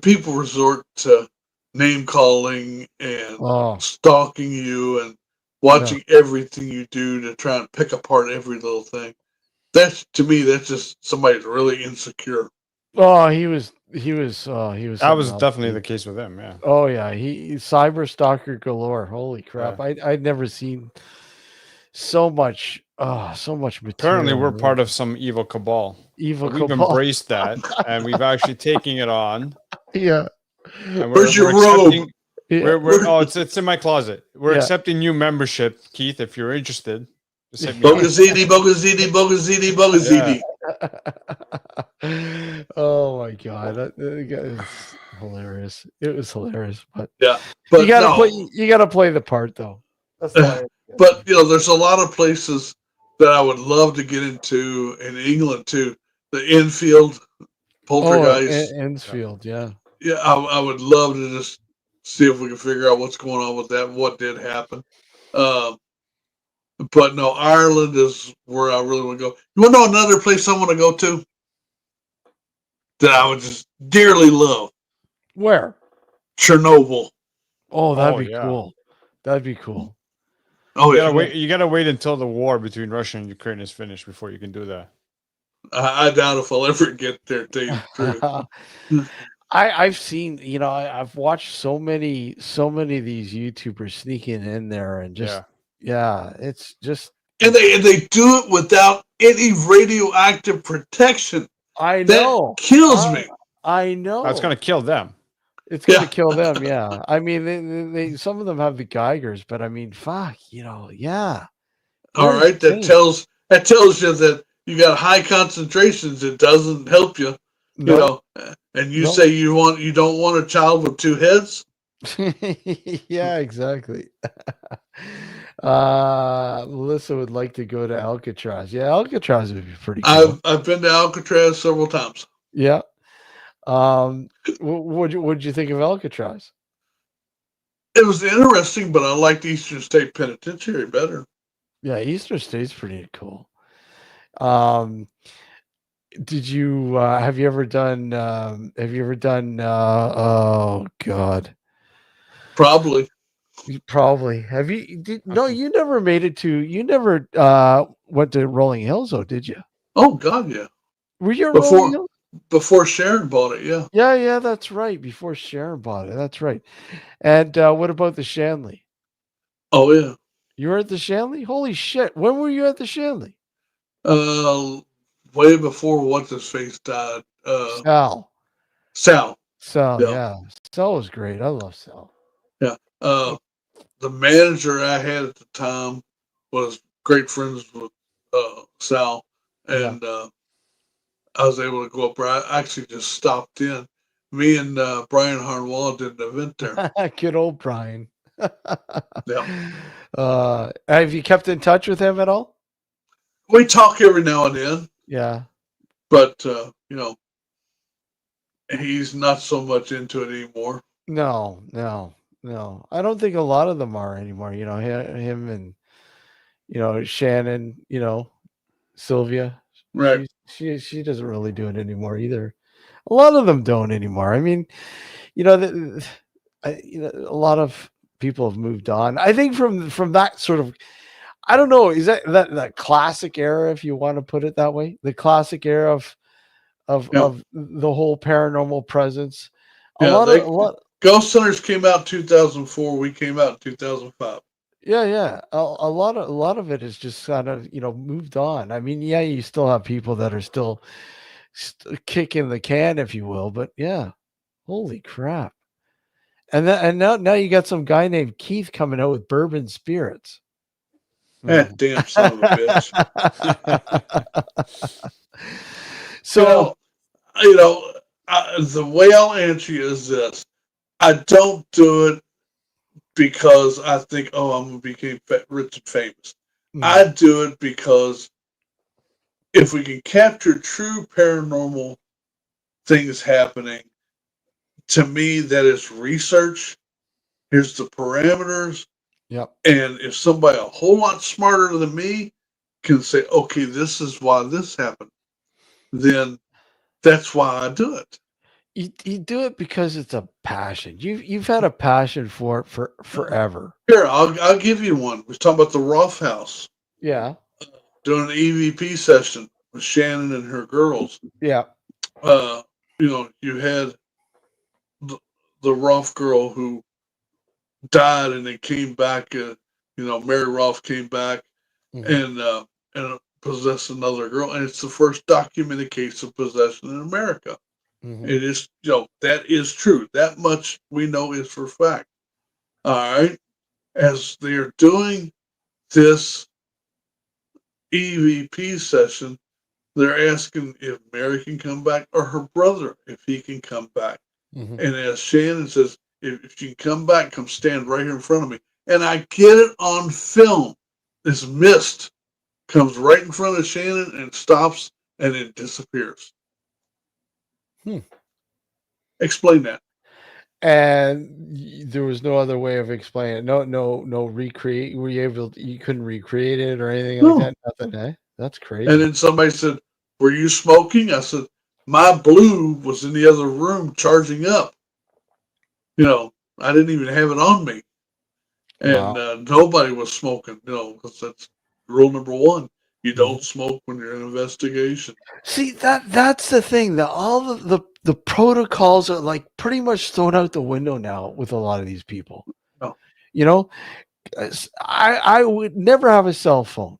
people resort to name calling and stalking you and watching everything you do to try and pick apart every little thing, that's, to me, that's just somebody's really insecure. Oh, he was. That was definitely the case with him. Yeah. Oh yeah, he's cyber stalker galore. Holy crap! Yeah. I'd never seen so much material. Apparently, we're part of some evil cabal. We've embraced that, and we've actually taken it on. Yeah. And where's your robe? It's in my closet. We're accepting new membership, Keith. If you're interested, Bogaziti. Oh my god, that is hilarious. It was hilarious, but but you gotta play the part though. That's but you know, there's a lot of places that I would love to get into in England too. The Enfield poltergeist. Enfield, yeah. Yeah, I would love to just see if we can figure out what's going on with that, what did happen. But no, Ireland is where I really want to go. You want to know another place I want to go to that I would just dearly love? Where? Chernobyl. Oh, that'd be cool. That'd be cool. Oh, you gotta wait until the war between Russia and Ukraine is finished before you can do that. I doubt if I'll ever get there, to tell you the truth. I've seen, I've watched so many of these YouTubers sneaking in there and just, it's just. And they do it without any radioactive protection. I know. That kills me. I know. That's going to kill them. It's going to kill them. Yeah. I mean, they some of them have the Geigers, but I mean, fuck, yeah. All right. That tells you that you got high concentrations. It doesn't help you. And you say you don't want a child with two heads. Yeah, exactly. Melissa would like to go to Alcatraz. Yeah, Alcatraz would be pretty cool. I've been to Alcatraz several times. Yeah. What'd you think of Alcatraz? It was interesting, but I liked Eastern State Penitentiary better. Yeah, Eastern State's pretty cool. Did you have you ever done oh God. Probably. Have you no, you never made it to went to Rolling Hills though, did you? Oh God, yeah. Were you at Rolling Hills? Before Sharon bought it, yeah. Yeah, that's right. Before Sharon bought it. That's right. And what about the Shanley? Oh yeah. You were at the Shanley? Holy shit. When were you at the Shanley? Way before what's his face died. Sal. Sal, yeah. Sal was great. I love Sal. Yeah. The manager I had at the time was great friends with Sal, and I was able to go up there. I actually just stopped in. Me and Brian Harnwall did an event there. Good old Brian. Yeah. Have you kept in touch with him at all? We talk every now and then. Yeah. But he's not so much into it anymore. No. I don't think a lot of them are anymore. Him and Shannon, Sylvia. Right. She doesn't really do it anymore either. A lot of them don't anymore. I mean, a lot of people have moved on. I think from that sort of, I don't know, is that classic era, if you want to put it that way, the classic era of the whole paranormal presence. A lot. Ghosthunters came out in 2004. We came out in 2005. Yeah. A lot of it is just kind of moved on. I mean, yeah, you still have people that are still kicking the can, if you will, but yeah, holy crap. And now you got some guy named Keith coming out with bourbon spirits. Damn son of a bitch. So, the way I'll answer you is this. I don't do it because I think, I'm going to become rich and famous. I do it because if we can capture true paranormal things happening, to me, that is research. Here's the parameters. Yep. And if somebody a whole lot smarter than me can say, okay, this is why this happened, then that's why I do it. You do it because it's a passion. You've had a passion for it for forever. Here, I'll give you one. We're talking about the Roth House. Yeah. Doing an EVP session with Shannon and her girls. Yeah. You had the Roth girl who died and then came back. Mary Roth came back and possessed another girl, and it's the first documented case of possession in America. It is, that is true. That much we know is for fact. All right. As they're doing this EVP session, they're asking if Mary can come back or her brother, if he can come back. And as Shannon says, if you can come back, come stand right here in front of me. And I get it on film. This mist comes right in front of Shannon and stops and it disappears. Explain that. And there was no other way of explaining it. No recreate. Were you able to, you couldn't recreate it or anything like that? Nothing, eh? That's crazy. And then somebody said, were you smoking? I said, my blue was in the other room charging up. I didn't even have it on me. And nobody was smoking, because that's rule number one. You don't smoke when you're in investigation. See, that's the thing. All the protocols are like pretty much thrown out the window now with a lot of these people. No. You know, I would never have a cell phone.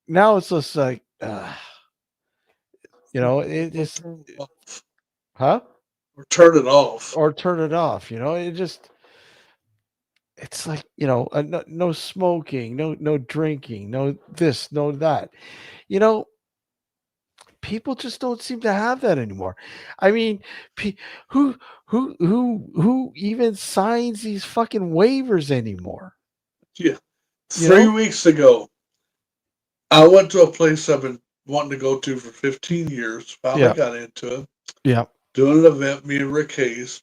Now it's just like, you know, it just, huh? Or turn it off. Or turn it off. You know, it's like, you know, no smoking, no drinking, no this, no that. You know, people just don't seem to have that anymore. I mean, who even signs these fucking waivers anymore? Yeah. 3 weeks ago, I went to a place I've been wanting to go to for 15 years. Finally got into it. Yeah. Doing an event, me and Rick Hayes,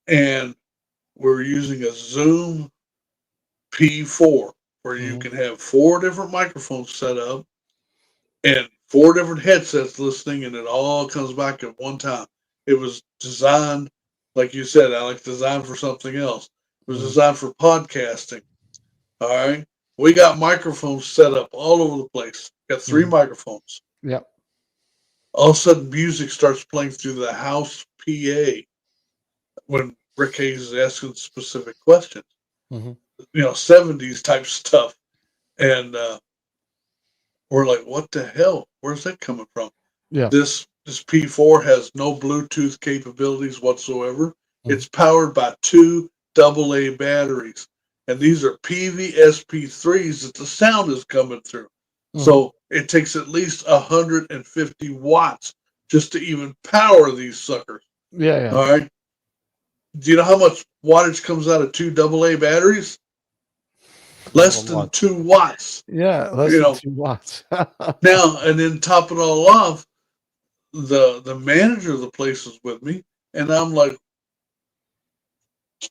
and we're using a Zoom P4 where you can have 4 different microphones set up and 4 different headsets listening, and it all comes back at one time. It was designed, like you said, Alex, designed for something else. It was designed for podcasting. All right. We got microphones set up all over the place. Got 3 microphones. Yep. All of a sudden, music starts playing through the house PA when Rick Hayes is asking specific questions. You know, 70s type stuff. And we're like, what the hell? Where's that coming from? Yeah. This P4 has no Bluetooth capabilities whatsoever. It's powered by 2 AA batteries. And these are PVSP3s that the sound is coming through. So it takes at least 150 watts just to even power these suckers. Yeah. All right. Do you know how much wattage comes out of 2 AA batteries? Less than 2 watts. Yeah, less than 2 watts. Now, and then top it all off, the manager of the place was with me, and I'm like,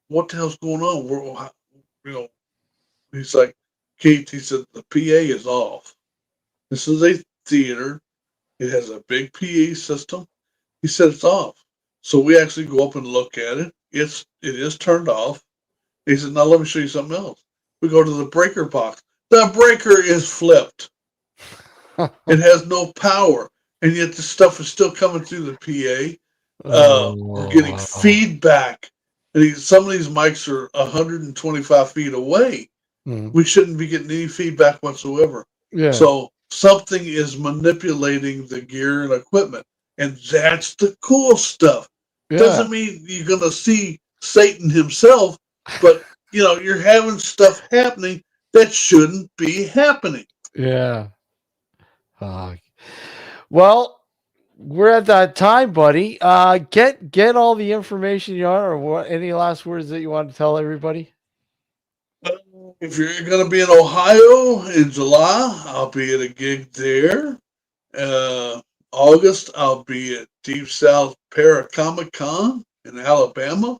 what the hell's going on? You know, he's like, Keith, he said, the PA is off. This is a theater. It has a big PA system. He said it's off. So we actually go up and look at it. It is turned off. He said, now let me show you something else. We go to the breaker box. The breaker is flipped. It has no power. And yet the stuff is still coming through the PA. We're getting feedback. And some of these mics are 125 feet away. We shouldn't be getting any feedback whatsoever. Yeah. So something is manipulating the gear and equipment. And that's the cool stuff. Yeah. Doesn't mean you're going to see Satan himself, but, you know, you're having stuff happening that shouldn't be happening. Yeah. Well, we're at that time, buddy. Get all the information you are, or what? Any last words that you want to tell everybody? If you're going to be in Ohio in July, I'll be at a gig there. August, I'll be at Deep South Paracomic Con in Alabama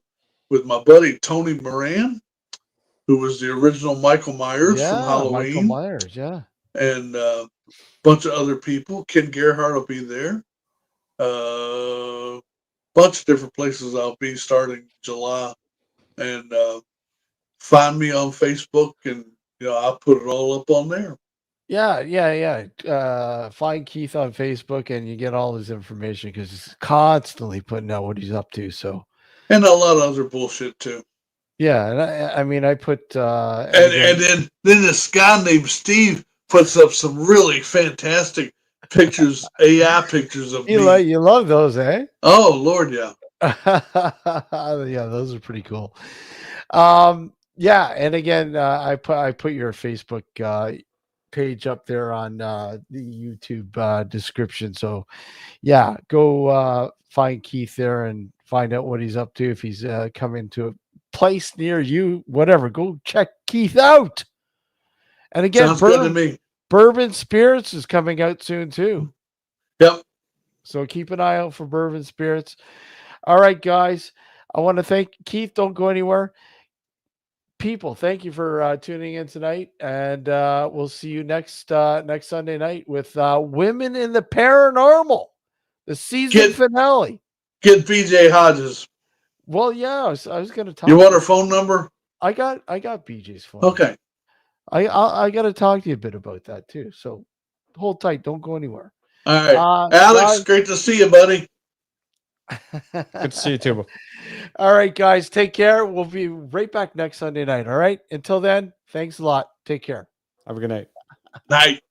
with my buddy Tony Moran, who was the original Michael Myers from Halloween. Michael Myers, yeah. And a bunch of other people. Ken Gerhardt will be there. Bunch of different places I'll be starting July. And find me on Facebook, and you know, I'll put it all up on there. Yeah. Find Keith on Facebook, and you get all his information because he's constantly putting out what he's up to. So, and a lot of other bullshit too. Yeah, and I mean, I put and then this guy named Steve puts up some really fantastic pictures, AI pictures of me. You love those, eh? Oh Lord, yeah. Yeah, those are pretty cool. Yeah, and again, I put your Facebook page up there on the YouTube description. So yeah, go find Keith there and find out what he's up to. If he's coming to a place near you, whatever, go check Keith out. And again, sounds good to me. Bourbon Spirits is coming out soon too. Yep. So keep an eye out for Bourbon Spirits. All right, guys. I want to thank Keith. Don't go anywhere. People, thank you for tuning in tonight, and we'll see you next Sunday night with Women in the Paranormal, the season finale. Get BJ Hodges. Well, yeah, I was going to talk. You want her phone number? I got BJ's phone. Okay. I got to talk to you a bit about that too. So hold tight. Don't go anywhere. All right. Alex, guys, great to see you, buddy. Good to see you too. All right, guys. Take care. We'll be right back next Sunday night. All right. Until then, thanks a lot. Take care. Have a good night. Night.